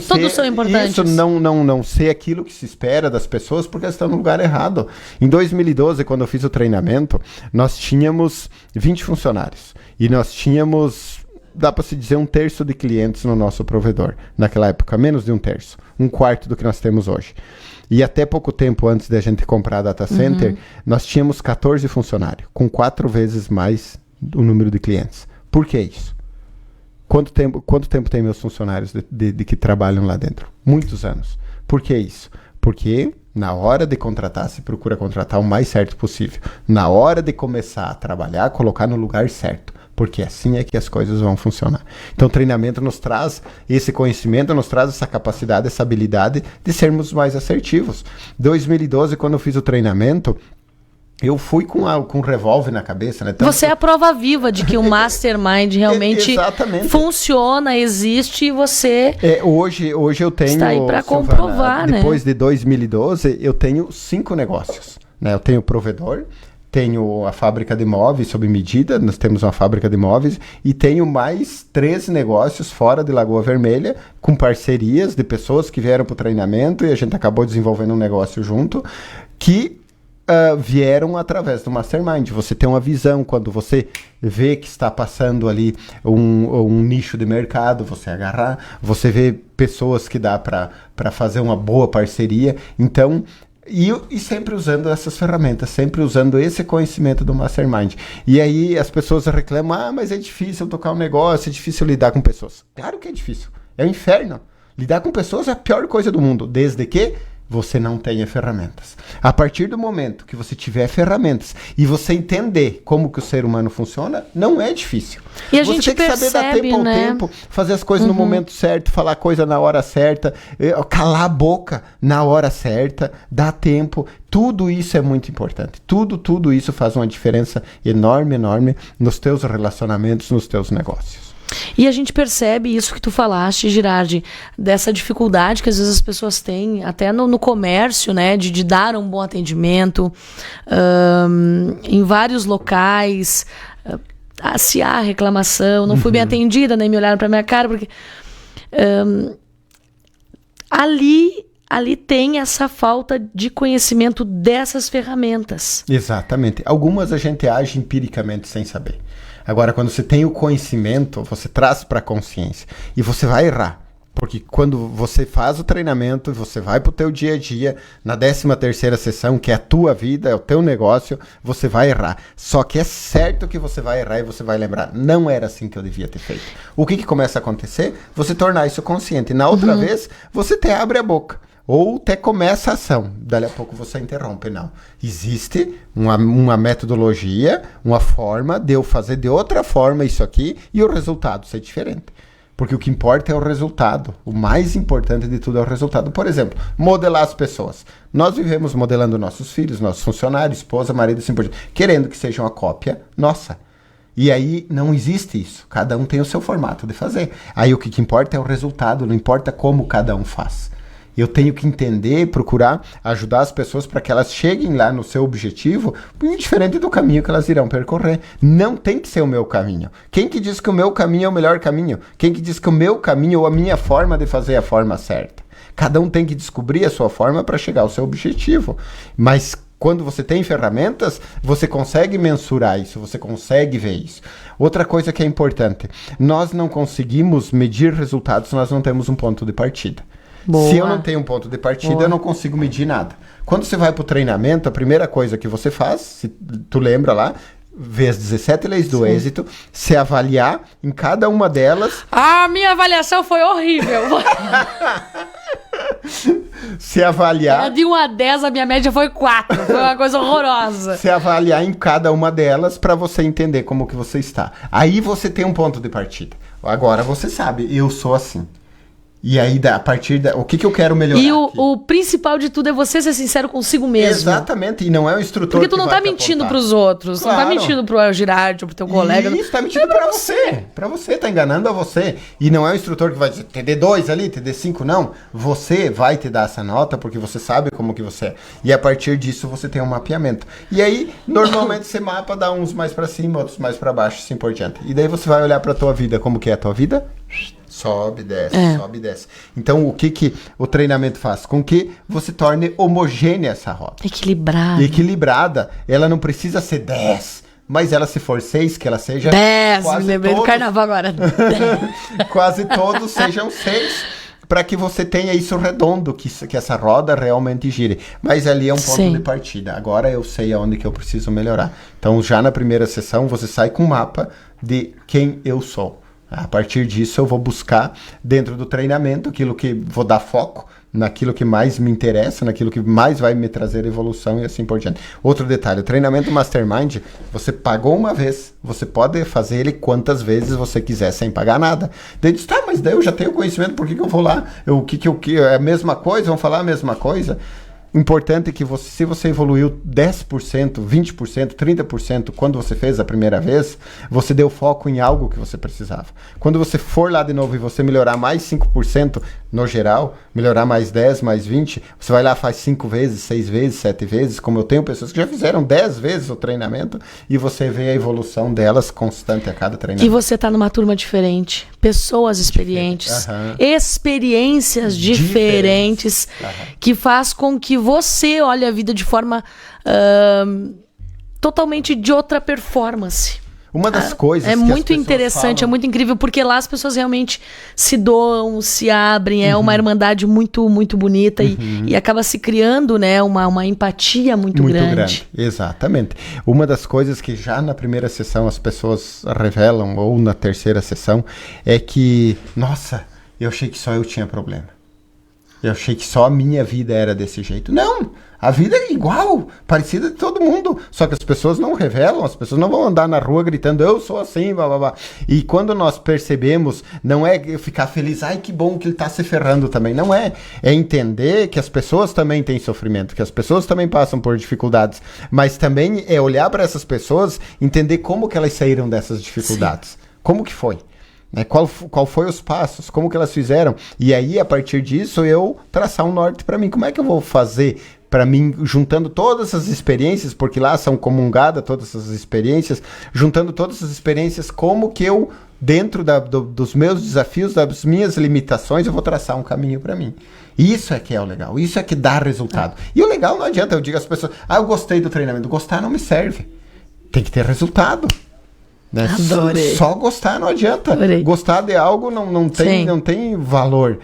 Todos são importantes. Isso não ser aquilo que se espera das pessoas porque elas estão no lugar errado. Em 2012, quando eu fiz o treinamento, nós tínhamos 20 funcionários e nós tínhamos... Dá para se dizer 1/3 de clientes no nosso provedor. Naquela época, menos de 1/3. 1/4 do que nós temos hoje. E até pouco tempo antes da gente comprar a Data Center, nós tínhamos 14 funcionários, com 4 vezes mais o número de clientes. Por que isso? Quanto tempo tem meus funcionários de que trabalham lá dentro? Muitos anos. Por que isso? Porque na hora de contratar, se procura contratar o mais certo possível. Na hora de começar a trabalhar, colocar no lugar certo. Porque assim é que as coisas vão funcionar. Então o treinamento nos traz esse conhecimento, nos traz essa capacidade, essa habilidade de sermos mais assertivos. Em 2012, quando eu fiz o treinamento, eu fui com um revólver na cabeça, né? Você é a prova viva de que o Mastermind realmente funciona, existe e você... Hoje eu tenho... Está aí para comprovar, né? Depois de 2012, eu tenho 5 negócios. Né? Eu tenho o provedor, tenho a fábrica de móveis sob medida, nós temos uma fábrica de móveis, e tenho mais 13 negócios fora de Lagoa Vermelha, com parcerias de pessoas que vieram para o treinamento, e a gente acabou desenvolvendo um negócio junto, que vieram através do Mastermind. Você tem uma visão, quando você vê que está passando ali um nicho de mercado, você agarrar, você vê pessoas que dá para fazer uma boa parceria, então... E sempre usando essas ferramentas, sempre usando esse conhecimento do Mastermind. E aí as pessoas reclamam, mas é difícil tocar um negócio, é difícil lidar com pessoas. Claro que é difícil, é um inferno. Lidar com pessoas é a pior coisa do mundo, desde que você não tenha ferramentas. A partir do momento que você tiver ferramentas e você entender como que o ser humano funciona, não é difícil. E a você gente tem que saber dar tempo ao tempo, fazer as coisas no momento certo, falar coisa na hora certa, calar a boca na hora certa, dar tempo. Tudo isso é muito importante. Tudo isso faz uma diferença enorme nos teus relacionamentos, nos teus negócios. E a gente percebe isso que tu falaste, Girardi, dessa dificuldade que às vezes as pessoas têm, até no comércio, né, de dar um bom atendimento, em vários locais, se há reclamação, não fui bem atendida, nem me olharam pra minha cara, porque ali tem essa falta de conhecimento dessas ferramentas. Exatamente. Algumas a gente age empiricamente sem saber. Agora, quando você tem o conhecimento, você traz para a consciência e você vai errar. Porque quando você faz o treinamento, você vai para o teu dia a dia, na 13ª sessão, que é a tua vida, é o teu negócio, você vai errar. Só que é certo que você vai errar e você vai lembrar, não era assim que eu devia ter feito. O que começa a acontecer? Você tornar isso consciente. E na outra vez, você até abre a boca. Ou até começa a ação, dali a pouco você interrompe. Não. Existe uma metodologia, uma forma de eu fazer de outra forma isso aqui e o resultado ser diferente. Porque o que importa é o resultado. O mais importante de tudo é o resultado. Por exemplo, modelar as pessoas. Nós vivemos modelando nossos filhos, nossos funcionários, esposa, marido, assim por diante, querendo que seja uma cópia nossa. E aí não existe isso. Cada um tem o seu formato de fazer. Aí o que importa é o resultado, não importa como cada um faz. Eu tenho que entender, procurar ajudar as pessoas para que elas cheguem lá no seu objetivo, diferente do caminho que elas irão percorrer. Não tem que ser o meu caminho. Quem que diz que o meu caminho é o melhor caminho? Quem que diz que o meu caminho ou a minha forma de fazer é a forma certa? Cada um tem que descobrir a sua forma para chegar ao seu objetivo. Mas quando você tem ferramentas, você consegue mensurar isso, você consegue ver isso. Outra coisa que é importante, nós não conseguimos medir resultados se nós não temos um ponto de partida. Boa. Se eu não tenho um ponto de partida, Boa. Eu não consigo medir nada. Quando você vai para o treinamento, a primeira coisa que você faz, se tu lembra lá, vê as 17 leis do êxito, se avaliar em cada uma delas. A minha avaliação foi horrível. Se avaliar... De 1 a 10, a minha média foi 4. Foi uma coisa horrorosa. Se avaliar em cada uma delas para você entender como que você está. Aí você tem um ponto de partida. Agora você sabe, eu sou assim. E aí, a partir da... O que eu quero melhorar? E o principal de tudo é você ser sincero consigo mesmo. Exatamente, e não é o instrutor porque tu não tá mentindo pros outros, claro. Não tá mentindo pro Girardi ou pro teu colega. Isso, tá mentindo pra você. Pra você, tá enganando a você. E não é o instrutor que vai dizer TD2 ali, TD5, não. Você vai te dar essa nota porque você sabe como que você é. E a partir disso você tem um mapeamento. E aí, normalmente você mapa, dá uns mais pra cima, outros mais pra baixo, assim por diante. E daí você vai olhar pra tua vida, como que é a tua vida? Sobe, desce, sobe, desce. Então, o que o treinamento faz? Com que você torne homogênea essa roda. Equilibrada. Ela não precisa ser 10, mas ela, se for 6, que ela seja... 10, me lembrei do carnaval agora. Quase todos sejam 6, para que você tenha isso redondo, que essa roda realmente gire. Mas ali é um ponto de partida. Agora eu sei aonde que eu preciso melhorar. Então, já na primeira sessão, você sai com um mapa de quem eu sou. A partir disso eu vou buscar dentro do treinamento aquilo que vou dar foco, naquilo que mais me interessa, naquilo que mais vai me trazer evolução e assim por diante. Outro detalhe, o treinamento Mastermind, você pagou uma vez, você pode fazer ele quantas vezes você quiser sem pagar nada. Daí diz, tá, mas daí eu já tenho conhecimento, por que eu vou lá? É a mesma coisa? Vão falar a mesma coisa? Importante que você, se você evoluiu 10%, 20%, 30% quando você fez a primeira vez, você deu foco em algo que você precisava. Quando você for lá de novo e você melhorar mais 5% no geral, melhorar mais 10, mais 20, você vai lá, faz 5 vezes, 6 vezes, 7 vezes, como eu tenho pessoas que já fizeram 10 vezes o treinamento, e você vê a evolução delas constante a cada treinamento. E você está numa turma diferente, pessoas experientes, experiências diferentes. Que faz com que você olhe a vida de forma totalmente de outra performance. Uma das coisas é muito interessante, falam... é muito incrível, porque lá as pessoas realmente se doam, se abrem, é uma irmandade muito, muito bonita e acaba se criando, né, uma empatia muito grande. Exatamente. Uma das coisas que já na primeira sessão as pessoas revelam, ou na terceira sessão, é que, nossa, eu achei que só eu tinha problema. Eu achei que só a minha vida era desse jeito. Não! A vida é igual, parecida de todo mundo. Só que as pessoas não revelam, as pessoas não vão andar na rua gritando, eu sou assim, blá, blá, blá. E quando nós percebemos, não é ficar feliz, ai que bom que ele tá se ferrando também. Não é. É entender que as pessoas também têm sofrimento, que as pessoas também passam por dificuldades. Mas também é olhar para essas pessoas, entender como que elas saíram dessas dificuldades. Sim. Como que foi? né? Qual foi os passos, como que elas fizeram, e aí a partir disso eu traçar um norte para mim, como é que eu vou fazer para mim, juntando todas as experiências, porque lá são comungadas todas essas experiências, juntando todas as experiências, como que eu, dentro dos meus desafios, das minhas limitações, eu vou traçar um caminho para mim. Isso é que é o legal, isso é que dá resultado. E o legal não adianta, eu digo às pessoas, eu gostei do treinamento, gostar não me serve, tem que ter resultado. Né? Adorei. Só gostar não adianta. Adorei. Gostar de algo não tem valor.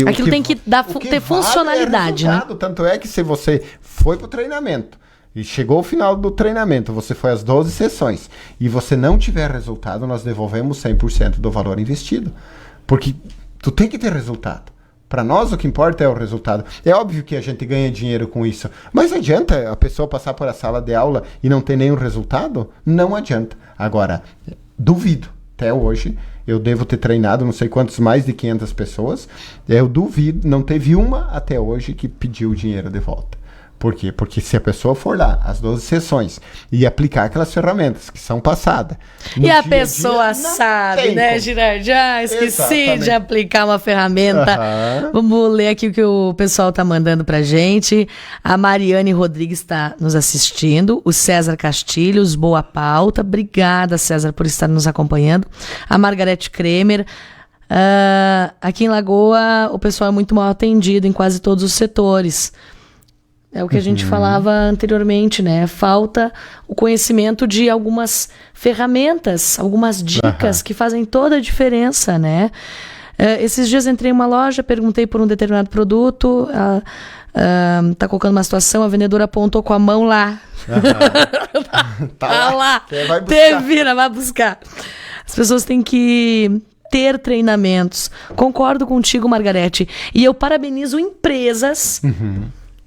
Aquilo tem que ter funcionalidade, né? Tanto é que se você foi pro treinamento e chegou ao final do treinamento, você foi às 12 sessões e você não tiver resultado, nós devolvemos 100% do valor investido. Porque tu tem que ter resultado. Para nós o que importa é o resultado. É óbvio que a gente ganha dinheiro com isso, mas adianta a pessoa passar por a sala de aula e não ter nenhum resultado? Não adianta. Agora, duvido. Até hoje, eu devo ter treinado não sei quantos, mais de 500 pessoas. Eu duvido, não teve uma até hoje que pediu o dinheiro de volta. Por quê? Porque se a pessoa for lá, às 12 sessões, e aplicar aquelas ferramentas que são passadas... E a pessoa sabe, né, Girardi? Esqueci de aplicar uma ferramenta. Vamos ler aqui o que o pessoal tá mandando pra gente. A Mariane Rodrigues está nos assistindo. O César Castilhos, boa pauta. Obrigada, César, por estar nos acompanhando. A Margarete Kremer. Aqui em Lagoa, o pessoal é muito mal atendido em quase todos os setores. É o que a gente falava anteriormente, né? Falta o conhecimento de algumas ferramentas, algumas dicas que fazem toda a diferença, né? Esses dias entrei em uma loja, perguntei por um determinado produto, tá colocando uma situação, a vendedora apontou com a mão lá. Tá lá. Vai buscar. Vai buscar. As pessoas têm que ter treinamentos. Concordo contigo, Margarete. E eu parabenizo empresas...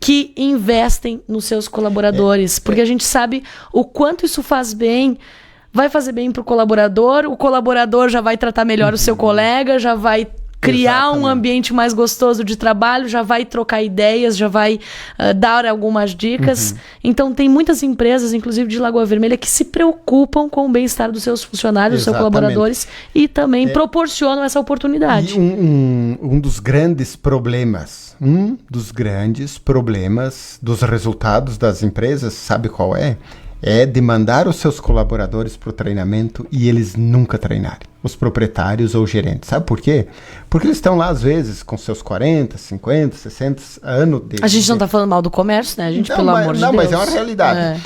que investem nos seus colaboradores, porque a gente sabe o quanto isso faz bem, vai fazer bem para o colaborador já vai tratar melhor o seu colega, já vai criar um ambiente mais gostoso de trabalho, já vai trocar ideias, já vai dar algumas dicas. Então tem muitas empresas, inclusive de Lagoa Vermelha, que se preocupam com o bem-estar dos seus funcionários, dos seus colaboradores, e também proporcionam essa oportunidade. E um dos grandes problemas dos resultados das empresas, sabe qual é? É de mandar os seus colaboradores para o treinamento e eles nunca treinarem. Os proprietários ou gerentes. Sabe por quê? Porque eles estão lá, às vezes, com seus 40, 50, 60 anos de... A gente não está falando mal do comércio, né? A gente, pelo amor de Deus. Não, mas é uma realidade.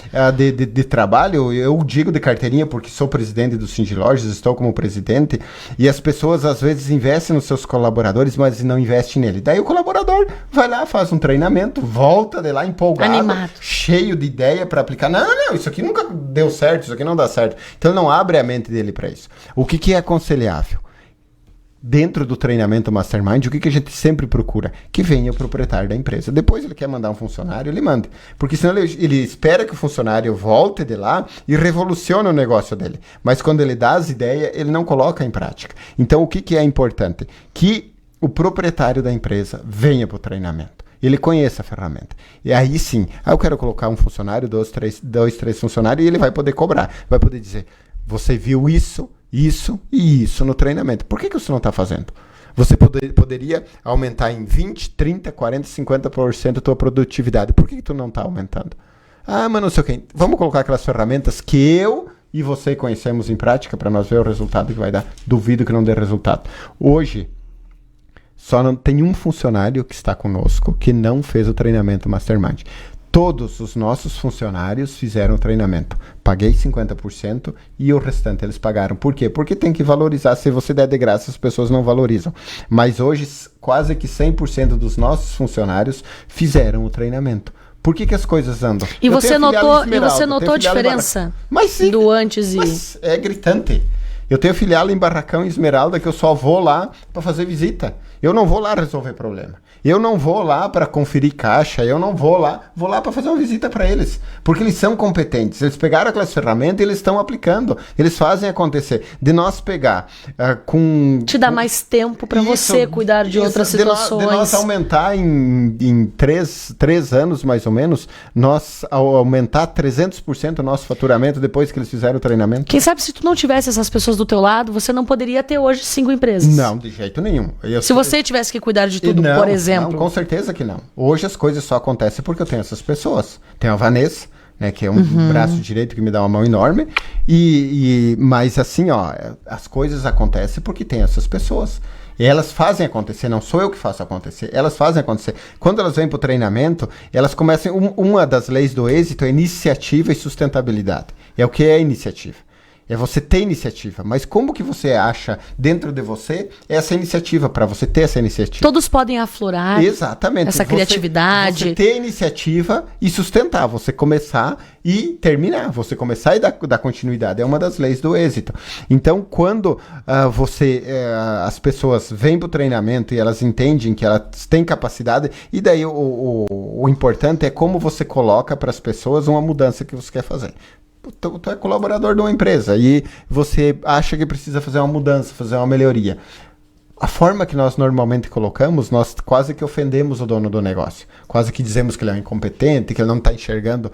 De trabalho, eu digo de carteirinha porque sou presidente do Cindy Lojas, estou como presidente, e as pessoas, às vezes, investem nos seus colaboradores, mas não investem nele. Daí o colaborador vai lá, faz um treinamento, volta de lá empolgado, animado, cheio de ideia para aplicar. Não, isso aqui nunca deu certo, isso aqui não dá certo. Então, não abre a mente dele para isso. O que é aconselhável? Dentro do treinamento Mastermind, o que a gente sempre procura? Que venha o proprietário da empresa. Depois ele quer mandar um funcionário, ele manda. Porque senão ele espera que o funcionário volte de lá e revolucione o negócio dele. Mas quando ele dá as ideias, ele não coloca em prática. Então, o que é importante? Que o proprietário da empresa venha para o treinamento. Ele conheça a ferramenta. E aí sim, eu quero colocar um funcionário, dois, três funcionários, e ele vai poder cobrar. Vai poder dizer, você viu isso e isso no treinamento. Por que você não está fazendo? Você poderia aumentar em 20, 30, 40, 50% a tua produtividade. Por que tu não está aumentando? Mas não sei o que. Vamos colocar aquelas ferramentas que eu e você conhecemos em prática para nós ver o resultado que vai dar. Duvido que não dê resultado. Hoje, só não tem um funcionário que está conosco que não fez o treinamento Mastermind. Todos os nossos funcionários fizeram o treinamento. Paguei 50% e o restante eles pagaram. Por quê? Porque tem que valorizar. Se você der de graça, as pessoas não valorizam. Mas hoje, quase que 100% dos nossos funcionários fizeram o treinamento. Por que as coisas andam? E você notou a diferença do antes e... Mas é gritante. Eu tenho filial em Barracão e Esmeralda que eu só vou lá para fazer visita. Eu não vou lá resolver problema. Eu não vou lá para conferir caixa, eu não vou lá para fazer uma visita para eles, porque eles são competentes, eles pegaram aquelas ferramentas e eles estão aplicando, eles fazem acontecer. De nós pegar Te dá mais tempo para você cuidar de outras situações. De nós aumentar em 3 anos, mais ou menos, nós aumentar 300% o nosso faturamento depois que eles fizeram o treinamento. Quem sabe se tu não tivesse essas pessoas do teu lado, você não poderia ter hoje 5 empresas. Não, de jeito nenhum. Se você tivesse que cuidar de tudo, não, por exemplo. Não, com certeza que não. Hoje as coisas só acontecem porque eu tenho essas pessoas. Tenho a Vanessa, né, que é um braço direito que me dá uma mão enorme. Mas assim, ó, as coisas acontecem porque tem essas pessoas. E elas fazem acontecer, não sou eu que faço acontecer, elas fazem acontecer. Quando elas vêm para o treinamento, elas começam. Uma das leis do êxito é iniciativa e sustentabilidade. É o que é iniciativa. É você ter iniciativa. Mas como que você acha dentro de você essa iniciativa, para você ter essa iniciativa? Todos podem aflorar. Exatamente. Essa criatividade. Você ter iniciativa e sustentar. Você começar e terminar. Você começar e dar continuidade. É uma das leis do êxito. Então, quando as pessoas vêm para o treinamento e elas entendem que elas têm capacidade, e daí o importante é como você coloca para as pessoas uma mudança que você quer fazer. Tu é colaborador de uma empresa e você acha que precisa fazer uma mudança, fazer uma melhoria. A forma que nós normalmente colocamos, nós quase que ofendemos o dono do negócio. Quase que dizemos que ele é um incompetente, que ele não está enxergando.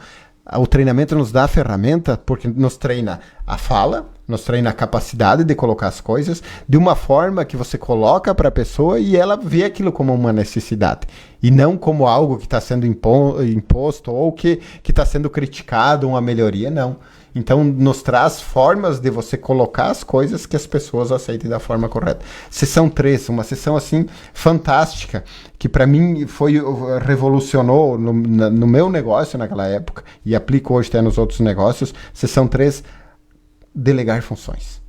O treinamento nos dá a ferramenta porque nos treina a fala, nos treina a capacidade de colocar as coisas de uma forma que você coloca para a pessoa e ela vê aquilo como uma necessidade e não como algo que está sendo imposto ou que está sendo criticado, uma melhoria, não. Então, nos traz formas de você colocar as coisas que as pessoas aceitem da forma correta. Sessão 3, uma sessão assim fantástica, que para mim revolucionou no meu negócio naquela época, e aplico hoje até nos outros negócios. Sessão 3, delegar funções.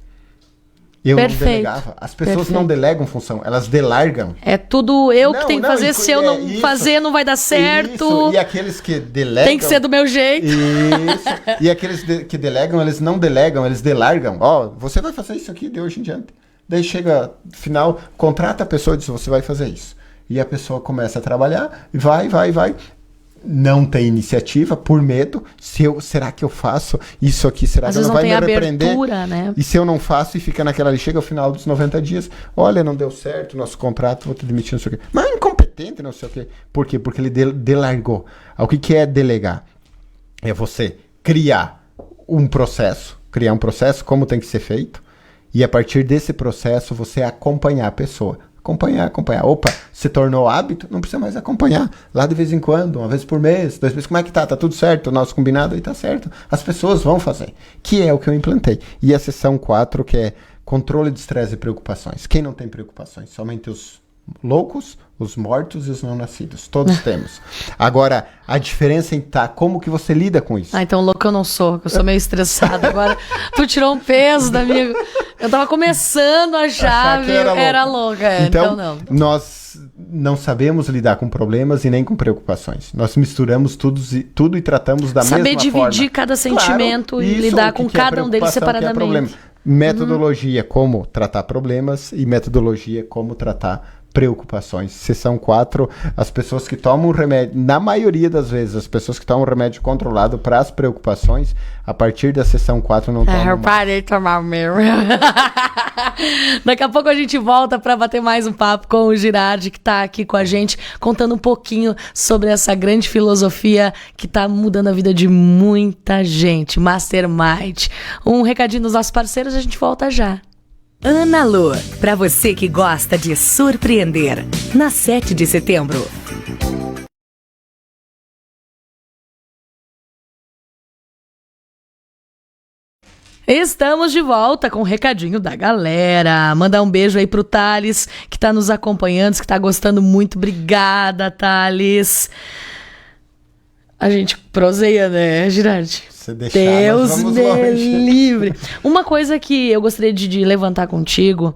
Eu não delegava. As pessoas não delegam função, elas delargam. É tudo que tenho que fazer, se eu não fazer não vai dar certo. Isso. E aqueles que delegam... Tem que ser do meu jeito. Isso. E aqueles que delegam, eles não delegam, eles delargam. Você vai fazer isso aqui de hoje em diante. Daí chega, final, contrata a pessoa e diz, você vai fazer isso. E a pessoa começa a trabalhar, vai. Não tem iniciativa, por medo. Será que eu faço isso aqui? Será que não vai me repreender? Né? E se eu não faço e fica naquela ali, chega ao final dos 90 dias, olha, não deu certo, nosso contrato, vou te demitir, não sei o quê. Mas é incompetente, não sei o quê. Por quê? Porque ele delargou. O que é delegar? É você criar um processo, como tem que ser feito, e a partir desse processo você acompanhar a pessoa. Acompanhar. Opa, se tornou hábito, não precisa mais acompanhar. Lá de vez em quando, uma vez por mês, 2 vezes, como é que tá? Tá tudo certo? O nosso combinado aí tá certo. As pessoas vão fazer. Que é o que eu implantei. E a sessão 4, que é controle de estresse e preocupações. Quem não tem preocupações? Somente os loucos, os mortos e os não nascidos. Todos temos. Agora, a diferença está como que você lida com isso. Então louco eu não sou, eu sou meio estressada. Agora tu tirou um peso da minha... Eu tava começando a achar que era louca. Então não. Nós não sabemos lidar com problemas e nem com preocupações. Nós misturamos tudo e tratamos da mesma forma. Saber dividir cada sentimento e lidar com cada um deles separadamente. Metodologia como tratar problemas e metodologia como tratar preocupações. Sessão 4, as pessoas que tomam remédio, na maioria das vezes, as pessoas que tomam remédio controlado para as preocupações, a partir da sessão 4 não tomam. Eu parei de tomar o meu. Daqui a pouco a gente volta para bater mais um papo com o Girardi, que está aqui com a gente, contando um pouquinho sobre essa grande filosofia que está mudando a vida de muita gente. Mastermind. Um recadinho dos nossos parceiros, a gente volta já. Ana Lu, para você que gosta de surpreender, na 7 de setembro. Estamos de volta com o recadinho da galera. Mandar um beijo aí pro Thales, que tá nos acompanhando, que tá gostando muito. Obrigada, Thales. A gente proseia, né, Girardi? Se deixar, Deus me livre. Uma coisa que eu gostaria de levantar contigo,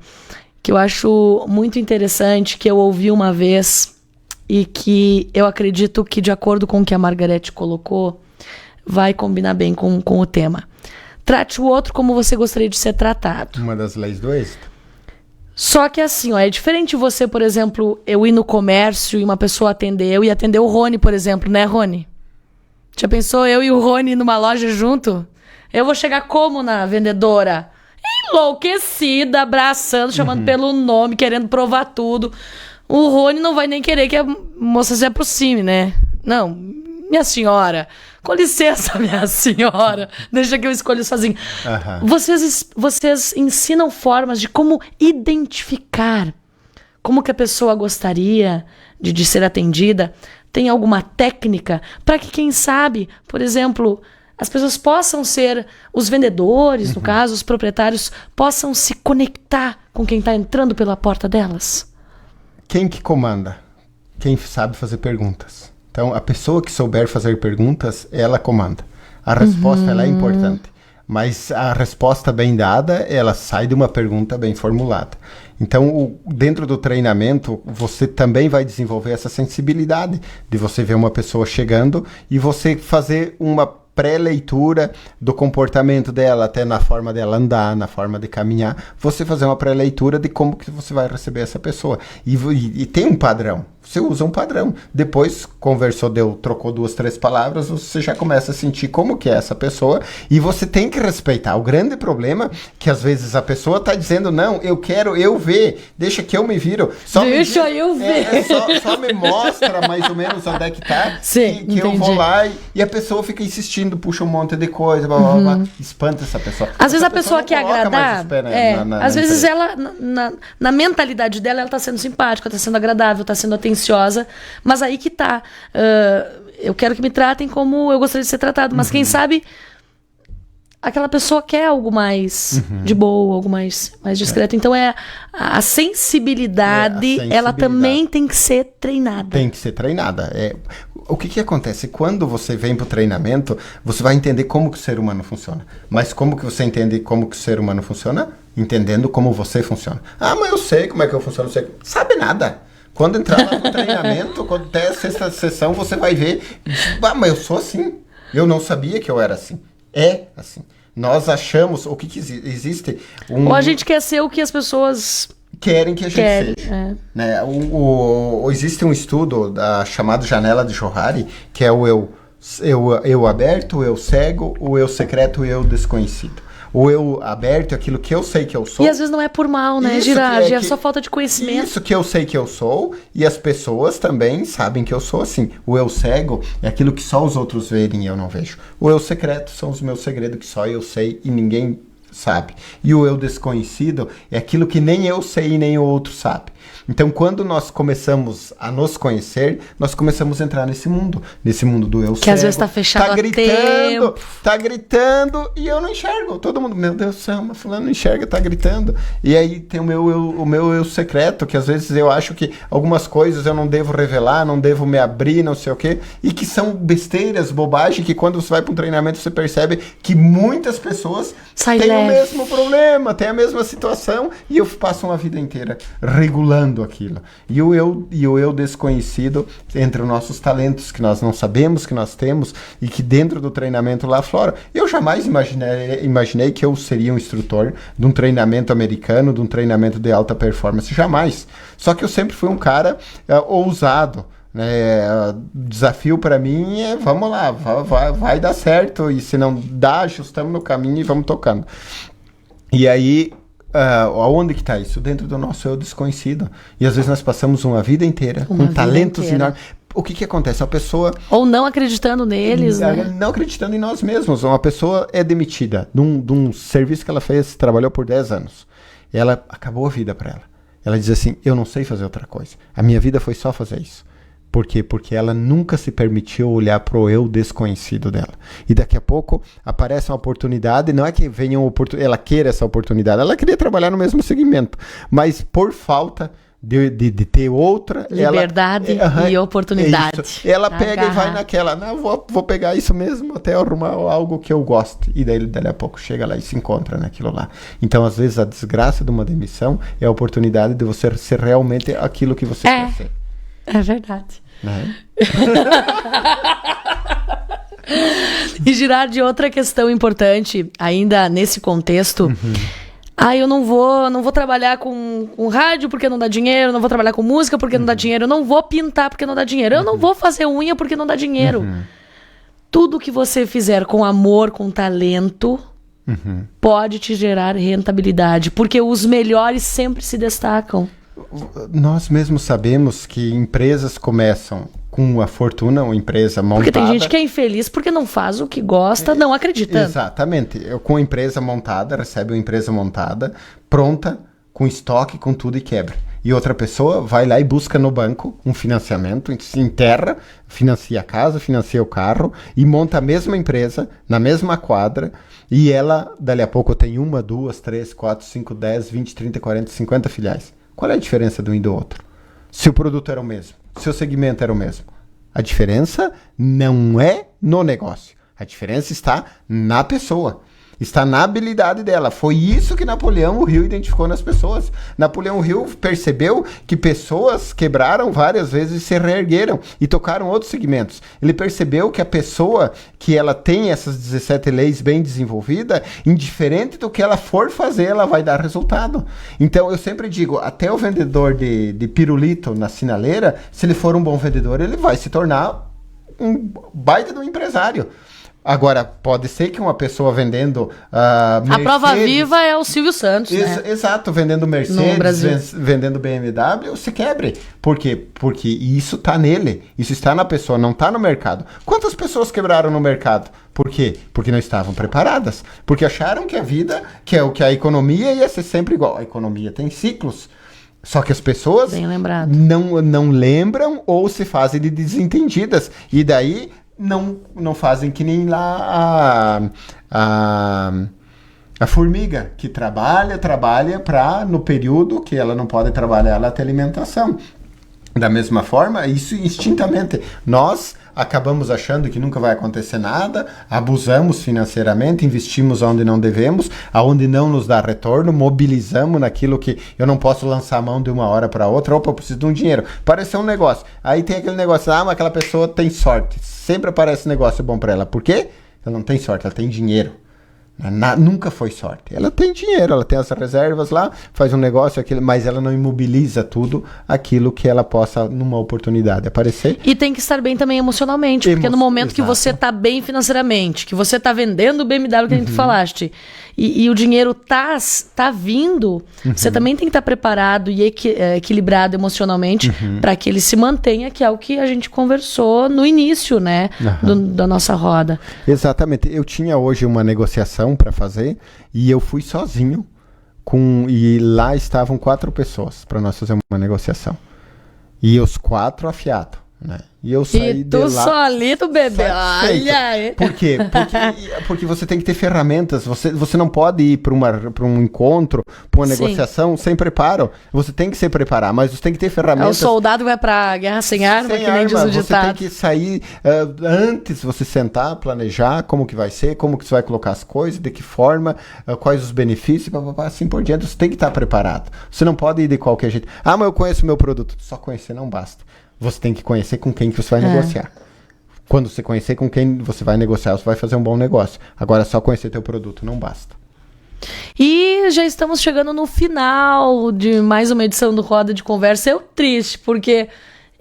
que eu acho muito interessante, que eu ouvi uma vez e que eu acredito que, de acordo com o que a Margarete colocou, vai combinar bem com o tema. Trate o outro como você gostaria de ser tratado. Uma das leis do êxito. Só que assim, é diferente você, por exemplo, eu ir no comércio e uma pessoa atender eu e atender o Rony, por exemplo, né, Rony? Já pensou eu e o Rony numa loja junto? Eu vou chegar como na vendedora? Enlouquecida, abraçando, chamando pelo nome, querendo provar tudo. O Rony não vai nem querer que a moça se aproxime, né? Não, minha senhora, Com licença, minha senhora, deixa que eu escolho sozinho. Vocês ensinam formas de como identificar como que a pessoa gostaria de ser atendida? Tem alguma técnica para que, quem sabe, por exemplo, as pessoas possam ser, os vendedores, no caso, os proprietários, possam se conectar com quem está entrando pela porta delas? Quem que comanda? Quem sabe fazer perguntas. Então, a pessoa que souber fazer perguntas, ela comanda. A resposta ela é importante, mas a resposta bem dada, ela sai de uma pergunta bem formulada. Então, dentro do treinamento, você também vai desenvolver essa sensibilidade de você ver uma pessoa chegando e você fazer uma pré-leitura do comportamento dela, até na forma dela andar, na forma de caminhar, você fazer uma pré-leitura de como que você vai receber essa pessoa. E tem um padrão. Você usa um padrão. Depois, conversou, trocou 2, 3 palavras, você já começa a sentir como que é essa pessoa e você tem que respeitar. O grande problema é que às vezes a pessoa está dizendo, não, eu quero eu ver, deixa que eu me viro. Deixa eu ver. Só me mostra mais ou menos onde é que tá, Sim, que eu vou lá e a pessoa fica insistindo, puxa um monte de coisa, blá, blá, blá, espanta essa pessoa. Às vezes a pessoa quer agradar, às vezes ela, na mentalidade dela, ela tá sendo simpática, tá sendo agradável, tá sendo atenciosa, mas aí que tá. Eu quero que me tratem como eu gostaria de ser tratado, mas quem sabe aquela pessoa quer algo mais de boa, algo mais discreto. Então a sensibilidade, ela também tem que ser treinada. Tem que ser treinada. O que acontece? Quando você vem para o treinamento, você vai entender como que o ser humano funciona. Mas como que você entende como que o ser humano funciona? Entendendo como você funciona. Ah, mas eu sei como é que eu funciono. Você sabe nada. Quando entrar lá no treinamento, quando ter a 6ª sessão, você vai ver, mas eu sou assim. Eu não sabia que eu era assim. É assim. Nós achamos, o que existe? Ou a gente quer ser o que as pessoas querem que a gente seja. Né? Existe um estudo chamado Janela de Johari, que é o eu aberto, o eu cego, o eu secreto e o eu desconhecido. O eu aberto é aquilo que eu sei que eu sou. E às vezes não é por mal, né, Girardi? É só falta de conhecimento. Isso que eu sei que eu sou, e as pessoas também sabem que eu sou assim. O eu cego é aquilo que só os outros veem e eu não vejo. O eu secreto são os meus segredos que só eu sei e ninguém sabe. E o eu desconhecido é aquilo que nem eu sei e nem o outro sabe. Então, quando nós começamos a nos conhecer, nós começamos a entrar nesse mundo do eu cego. Que às vezes está fechado tá gritando e eu não enxergo. Todo mundo, meu Deus do céu, mas fulano não enxerga, tá gritando. E aí tem o meu eu secreto, que às vezes eu acho que algumas coisas eu não devo revelar, não devo me abrir, não sei o quê, e que são besteiras, bobagem, que quando você vai para um treinamento você percebe que muitas pessoas têm o mesmo problema, têm a mesma situação, e eu passo uma vida inteira regulando aquilo. E o eu desconhecido, entre os nossos talentos que nós não sabemos que nós temos e que dentro do treinamento lá aflora. Eu jamais imaginei que eu seria um instrutor de um treinamento americano, de um treinamento de alta performance, jamais. Só que eu sempre fui um cara ousado. Desafio para mim é, vamos lá, vai dar certo, e se não dá, ajustamos no caminho e vamos tocando. E aí, aonde que está isso? Dentro do nosso eu desconhecido. E às vezes nós passamos uma vida inteira com talentos enormes. O que acontece? A pessoa... Ou não acreditando neles, né? Não acreditando em nós mesmos. Uma pessoa é demitida de um serviço que ela trabalhou por 10 anos. Ela acabou a vida para ela. Ela diz assim, eu não sei fazer outra coisa. A minha vida foi só fazer isso. Por quê? Porque ela nunca se permitiu olhar pro eu desconhecido dela. E daqui a pouco aparece uma oportunidade, não é que venha ela queira essa oportunidade, ela queria trabalhar no mesmo segmento, mas por falta de ter outra... liberdade e oportunidade. Ela pega e vai naquela, não, vou pegar isso mesmo até arrumar algo que eu gosto. E daí a pouco chega lá e se encontra naquilo lá. Então, às vezes, a desgraça de uma demissão é a oportunidade de você ser realmente aquilo que você quer ser. É verdade. E Girardi, outra questão importante, ainda nesse contexto, eu não vou trabalhar com rádio porque não dá dinheiro, não vou trabalhar com música porque não dá dinheiro, eu não vou pintar porque não dá dinheiro, eu não vou fazer unha porque não dá dinheiro. Tudo que você fizer com amor, com talento, pode te gerar rentabilidade, porque os melhores sempre se destacam. Nós mesmos sabemos que empresas começam com uma fortuna, uma empresa montada. Porque tem gente que é infeliz porque não faz o que gosta, não acreditando. Exatamente. Com a empresa montada, recebe uma empresa montada, pronta, com estoque, com tudo e quebra. E outra pessoa vai lá e busca no banco um financiamento, se enterra, financia a casa, financia o carro e monta a mesma empresa, na mesma quadra, e ela, dali a pouco, tem 1, 2, 3, 4, 5, 10, 20, 30, 40, 50 filiais. Qual é a diferença de um e do outro? Se o produto era o mesmo, se o segmento era o mesmo. A diferença não é no negócio. A diferença está na pessoa. Está na habilidade dela. Foi isso que Napoleão Hill identificou nas pessoas. Napoleão Hill percebeu que pessoas quebraram várias vezes e se reergueram e tocaram outros segmentos. Ele percebeu que a pessoa que ela tem essas 17 leis bem desenvolvidas, indiferente do que ela for fazer, ela vai dar resultado. Então eu sempre digo, até o vendedor de pirulito na sinaleira, se ele for um bom vendedor, ele vai se tornar um baita de um empresário. Agora, pode ser que uma pessoa vendendo Mercedes... A prova viva é o Silvio Santos, né? Exato, vendendo Mercedes, vendendo BMW, se quebre. Por quê? Porque isso está nele, isso está na pessoa, não está no mercado. Quantas pessoas quebraram no mercado? Por quê? Porque não estavam preparadas. Porque acharam que a vida, que a economia ia ser sempre igual. A economia tem ciclos. Só que as pessoas não lembram ou se fazem de desentendidas. E daí... Não fazem que nem lá a formiga, que trabalha para, no período que ela não pode trabalhar, ela tem alimentação. Da mesma forma, isso instintamente. Nós acabamos achando que nunca vai acontecer nada, abusamos financeiramente, investimos onde não devemos, aonde não nos dá retorno, mobilizamos naquilo que eu não posso lançar a mão de uma hora para outra. Opa, eu preciso de um dinheiro. Parece um negócio. Aí tem aquele negócio, mas aquela pessoa tem sorte. Sempre aparece negócio bom para ela. Por quê? Ela não tem sorte, ela tem dinheiro. Nunca foi sorte. Ela tem dinheiro, ela tem as reservas lá, faz um negócio, mas ela não imobiliza tudo aquilo que ela possa, numa oportunidade, aparecer. E tem que estar bem também emocionalmente, porque no momento que você está bem financeiramente, que você está vendendo o BMW que a gente falaste, e o dinheiro tá vindo, você também tem que estar preparado e equilibrado emocionalmente para que ele se mantenha, que é o que a gente conversou no início, né, da nossa roda. Exatamente. Eu tinha hoje uma negociação para fazer e eu fui sozinho e lá estavam 4 pessoas para nós fazer uma negociação. E os 4 afiados, né? E eu saí de lá... E tu solito, bebê. Olha aí. Por quê? Porque você tem que ter ferramentas. Você não pode ir para um encontro, para uma negociação sem preparo. Você tem que se preparar, mas você tem que ter ferramentas. O soldado vai para a guerra sem arma, que nem diz o ditado. Você tem que sair antes, você sentar, planejar como que vai ser, como que você vai colocar as coisas, de que forma, quais os benefícios, assim por diante. Você tem que estar preparado. Você não pode ir de qualquer jeito. Mas eu conheço o meu produto. Só conhecer não basta. Você tem que conhecer com quem que você vai negociar. Quando você conhecer com quem você vai negociar, você vai fazer um bom negócio. Agora, só conhecer teu produto não basta. E já estamos chegando no final de mais uma edição do Roda de Conversa. Eu triste, porque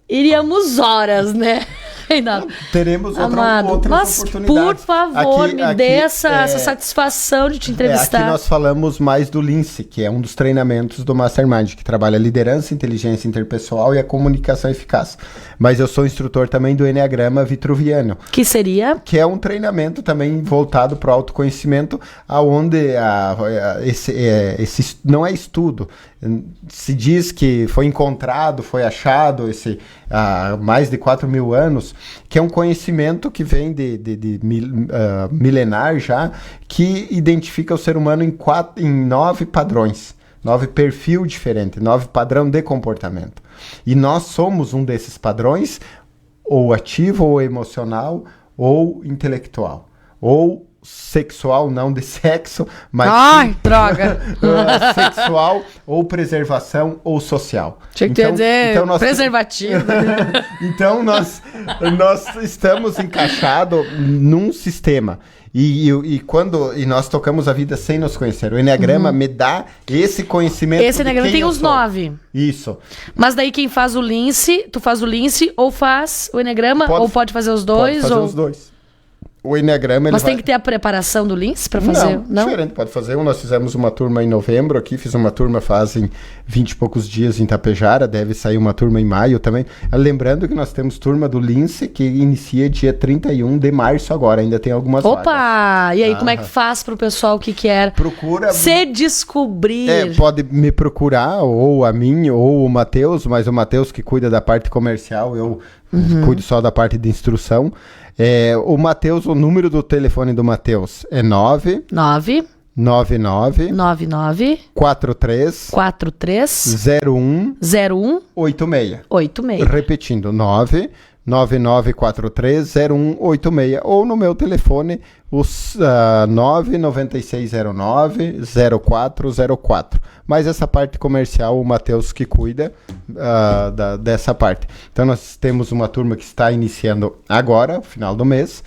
iríamos horas, né, Reinaldo? Teremos outras oportunidades. Por favor, me dê essa satisfação de te entrevistar. Aqui nós falamos mais do Lince, que é um dos treinamentos do Mastermind, que trabalha a liderança, inteligência interpessoal e a comunicação eficaz. Mas eu sou instrutor também do Enneagrama Vitruviano. Que seria? Que é um treinamento também voltado para o autoconhecimento, aonde esse não é estudo. Se diz que foi encontrado, foi achado há mais de 4.000 anos, que é um conhecimento que vem de milenar já, que identifica o ser humano em 9 padrões, 9 perfil diferentes, 9 padrão de comportamento. E nós somos um desses padrões, ou ativo, ou emocional, ou intelectual, ou sexual, não de sexo, mas droga! Sexual, ou preservação, ou social. Tinha que dizer preservativo. Então nós estamos encaixados num sistema. E nós tocamos a vida sem nos conhecer. O Enneagrama me dá esse conhecimento. Esse Enneagrama tem os 9. Isso. Mas daí quem faz o Lince, tu faz o Lince ou faz o Enneagrama? Ou pode fazer os dois? Pode fazer os dois. O Enneagrama... Mas tem que ter a preparação do Lince para fazer? Não, diferente, pode fazer. Nós fizemos uma turma em novembro aqui, fiz uma turma fazem 20 e poucos dias em Tapejara, deve sair uma turma em maio também. Lembrando que nós temos turma do Lince que inicia dia 31 de março agora, ainda tem algumas vagas. Opa! E aí, como é que faz pro pessoal que quer se descobrir? Pode me procurar, ou a mim, ou o Matheus, mas o Matheus que cuida da parte comercial, eu cuido só da parte de instrução. O Matheus, o número do telefone do Matheus é 99 43 01 86. Repetindo, 99430186, ou no meu telefone, os 99609-0404. Mas essa parte comercial, o Matheus que cuida dessa parte. Então nós temos uma turma que está iniciando agora, final do mês,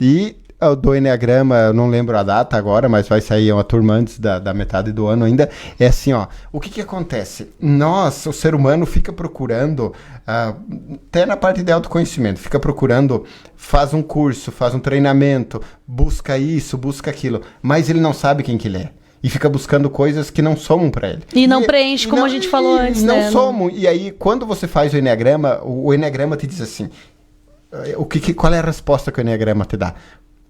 e do Enneagrama, eu não lembro a data agora, mas vai sair uma turma antes da metade do ano ainda. É assim, ó, o que acontece? Nós, o ser humano, fica procurando, até na parte de autoconhecimento, fica procurando, faz um curso, faz um treinamento, busca isso, busca aquilo, mas ele não sabe quem que ele é. E fica buscando coisas que não somam para ele. E não preenche, como a gente falou antes, né? Não somam. E aí, quando você faz o Enneagrama, o Enneagrama te diz assim, qual é a resposta que o Enneagrama te dá?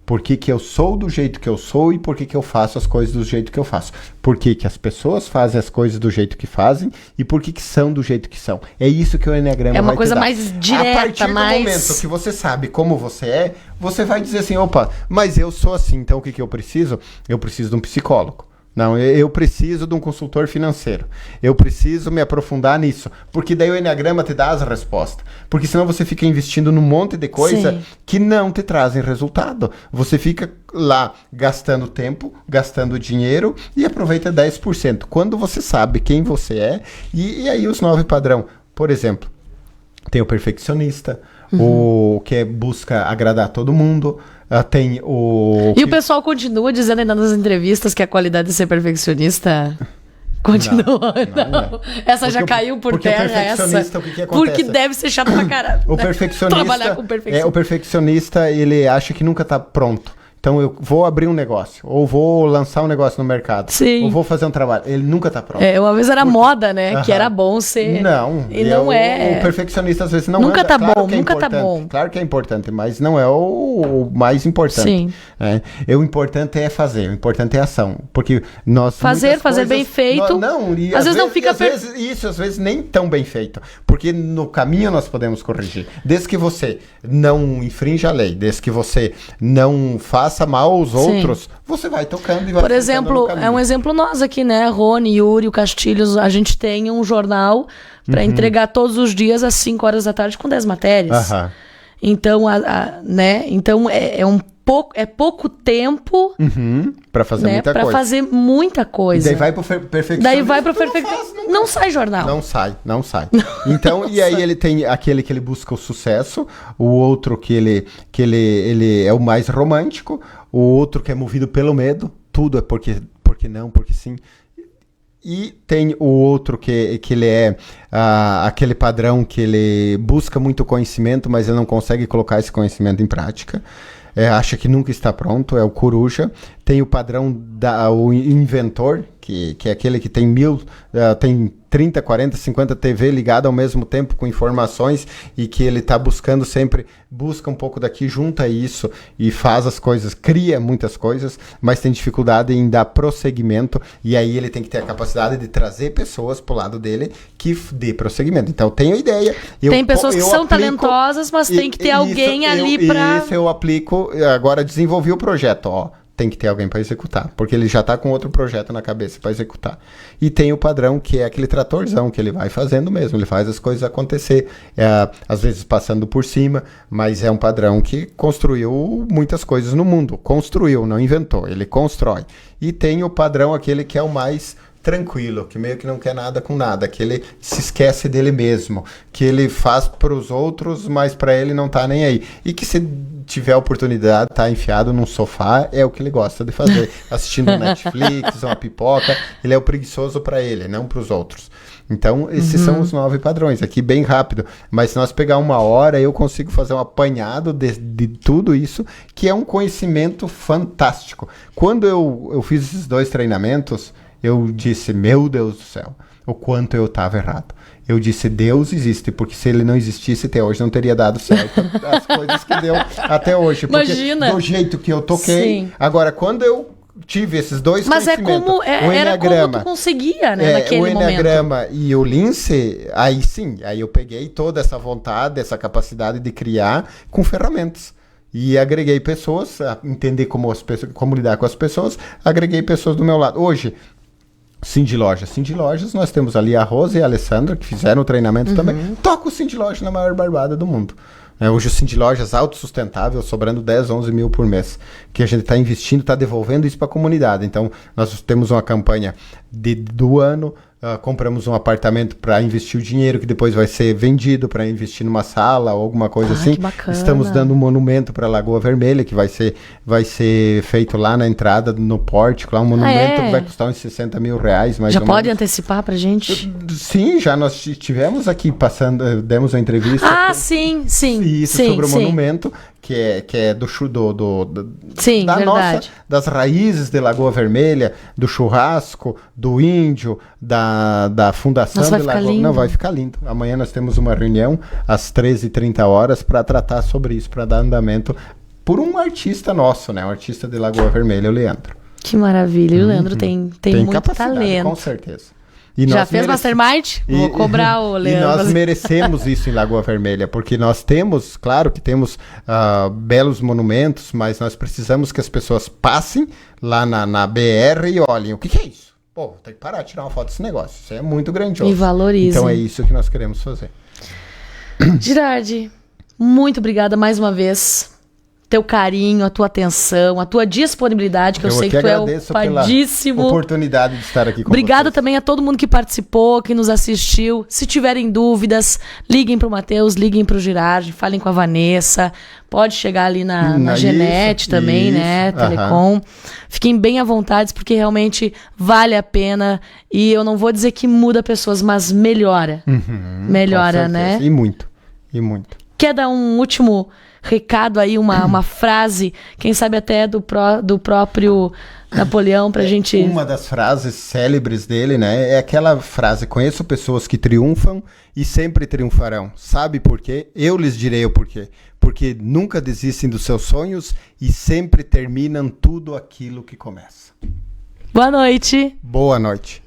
Por que eu sou do jeito que eu sou e por que eu faço as coisas do jeito que eu faço? Por que as pessoas fazem as coisas do jeito que fazem e por que são do jeito que são? É isso que o Enneagrama vai te dar. É uma coisa mais direta, a partir do momento que você sabe como você é, você vai dizer assim, opa, mas eu sou assim, então o que eu preciso? Eu preciso de um psicólogo. Não, eu preciso de um consultor financeiro. Eu preciso me aprofundar nisso. Porque daí o Enneagrama te dá as respostas. Porque senão você fica investindo num monte de coisa que não te trazem resultado. Você fica lá gastando tempo, gastando dinheiro e aproveita 10%. Quando você sabe quem você é, e aí os 9 padrão. Por exemplo, tem o perfeccionista, o que busca agradar todo mundo. Tem o... E o pessoal continua dizendo ainda nas entrevistas que a qualidade de ser perfeccionista continua. Não. Essa já caiu por terra, essa. O que acontece? Porque deve ser chato pra caralho. O perfeccionista, trabalhar com perfeccionista. O perfeccionista, ele acha que nunca tá pronto. Então eu vou abrir um negócio, ou vou lançar um negócio no mercado, ou vou fazer um trabalho. Ele nunca tá pronto. Uma vez era moda, né? Que era bom ser... Não. E não é... O perfeccionista às vezes não nunca anda. Tá claro bom, nunca tá bom. Claro que é importante, mas não é o mais importante. Sim. O importante é fazer, o importante é a ação. Porque nós... Fazer bem feito. Às vezes não fica... Às vezes nem tão bem feito. Porque no caminho nós podemos corrigir. Desde que você não infrinja a lei, desde que você não faça mal aos outros, você vai tocando e vai... Por exemplo, é um exemplo nós aqui, né? Rony, Yuri, o Castilhos, a gente tem um jornal para entregar todos os dias às 5 horas da tarde com 10 matérias. Então, né? Então, é pouco tempo para fazer muita coisa. Para fazer muita coisa. E daí vai pro perfeccionismo. Não sai jornal. Não sai. Então, e aí ele tem aquele que ele busca o sucesso, o outro que ele é o mais romântico, o outro que é movido pelo medo, tudo é porque não, porque sim. E tem o outro que ele é aquele padrão que ele busca muito conhecimento, mas ele não consegue colocar esse conhecimento em prática. Acha que nunca está pronto, é o coruja. Tem o padrão o inventor, que é aquele que tem tem 30, 40, 50 TV ligada ao mesmo tempo com informações e que ele está buscando sempre, busca um pouco daqui, junta isso e faz as coisas, cria muitas coisas, mas tem dificuldade em dar prosseguimento, e aí ele tem que ter a capacidade de trazer pessoas pro lado dele que dê prosseguimento. Então eu tenho ideia. Tem pessoas que são talentosas, mas tem que ter alguém ali para... Isso eu aplico, agora desenvolvi o projeto, tem que ter alguém para executar, porque ele já está com outro projeto na cabeça para executar. E tem o padrão, que é aquele tratorzão, que ele vai fazendo mesmo, ele faz as coisas acontecer, às vezes passando por cima, mas é um padrão que construiu muitas coisas no mundo. Construiu, não inventou, ele constrói. E tem o padrão, aquele que é o mais tranquilo, que meio que não quer nada com nada, que ele se esquece dele mesmo, que ele faz para os outros, mas para ele não tá nem aí. E que se tiver a oportunidade de tá enfiado num sofá, é o que ele gosta de fazer, assistindo Netflix, uma pipoca, ele é o preguiçoso para ele, não para os outros. Então, esses são os 9 padrões, aqui bem rápido. Mas se nós pegar 1 hora, eu consigo fazer um apanhado de tudo isso, que é um conhecimento fantástico. Quando eu fiz esses 2 treinamentos, eu disse, meu Deus do céu, o quanto eu estava errado. Eu disse, Deus existe, porque se ele não existisse até hoje, não teria dado certo as coisas que deu até hoje. Porque Imagina. do jeito que eu toquei. Sim. Agora, quando eu tive esses 2 Mas conhecimentos, era como tu conseguia, né, naquele o momento. Enneagrama e o Lince, aí sim, aí eu peguei toda essa vontade, essa capacidade de criar com ferramentas. E agreguei pessoas, a entender como lidar com as pessoas, agreguei pessoas do meu lado. Hoje, Cindy Lojas, nós temos ali a Rosa e a Alessandra, que fizeram o treinamento também. Toca o Cindy Lojas na maior barbada do mundo. Hoje o Cindy Lojas autossustentável, sobrando 10, 11 mil por mês, que a gente está investindo, está devolvendo isso para a comunidade. Então, nós temos uma campanha do ano, compramos um apartamento para investir o dinheiro, que depois vai ser vendido para investir numa sala ou alguma coisa assim. Que bacana. Estamos dando um monumento para a Lagoa Vermelha, que vai ser feito lá na entrada, no pórtico, lá um monumento que vai custar uns 60 mil reais, mais Já ou pode menos. antecipar pra gente? Sim, já nós tivemos aqui passando, demos uma entrevista. Sim. Isso, sobre o monumento, que é Sim, da verdade. das raízes de Lagoa Vermelha, do churrasco, do índio, da fundação Nossa, vai de ficar Lagoa. lindo. Não, vai ficar lindo. Amanhã nós temos uma reunião às 13h30 para tratar sobre isso, para dar andamento por um artista nosso, né? Um artista de Lagoa Vermelha, o Leandro. Que maravilha. E o Leandro tem muito capacidade, talento. com certeza. E Já fez Mastermind? Vou cobrar o Leandro. E nós merecemos isso em Lagoa Vermelha, porque nós temos, claro que temos belos monumentos, mas nós precisamos que as pessoas passem lá na BR e olhem, o que é isso? Pô, tem que parar de tirar uma foto desse negócio, isso é muito grandioso. E valorizem. Então é isso que nós queremos fazer. Girardi, muito obrigada mais uma vez. Teu carinho, a tua atenção, a tua disponibilidade, que eu sei que tu é ocupadíssimo. Pela oportunidade de estar aqui com Obrigada vocês. também a todo mundo que participou, que nos assistiu. Se tiverem dúvidas, liguem pro Matheus, liguem pro Girardi, falem com a Vanessa. Pode chegar ali na Genete também, né? Telecom. Fiquem bem à vontade, porque realmente vale a pena. E eu não vou dizer que muda pessoas, mas melhora. Melhora, né? E muito. Quer dar um último recado aí, uma frase, quem sabe até do próprio Napoleão, pra gente... Uma das frases célebres dele, né, é aquela frase: conheço pessoas que triunfam e sempre triunfarão. Sabe por quê? Eu lhes direi o porquê. Porque nunca desistem dos seus sonhos e sempre terminam tudo aquilo que começa. Boa noite. Boa noite.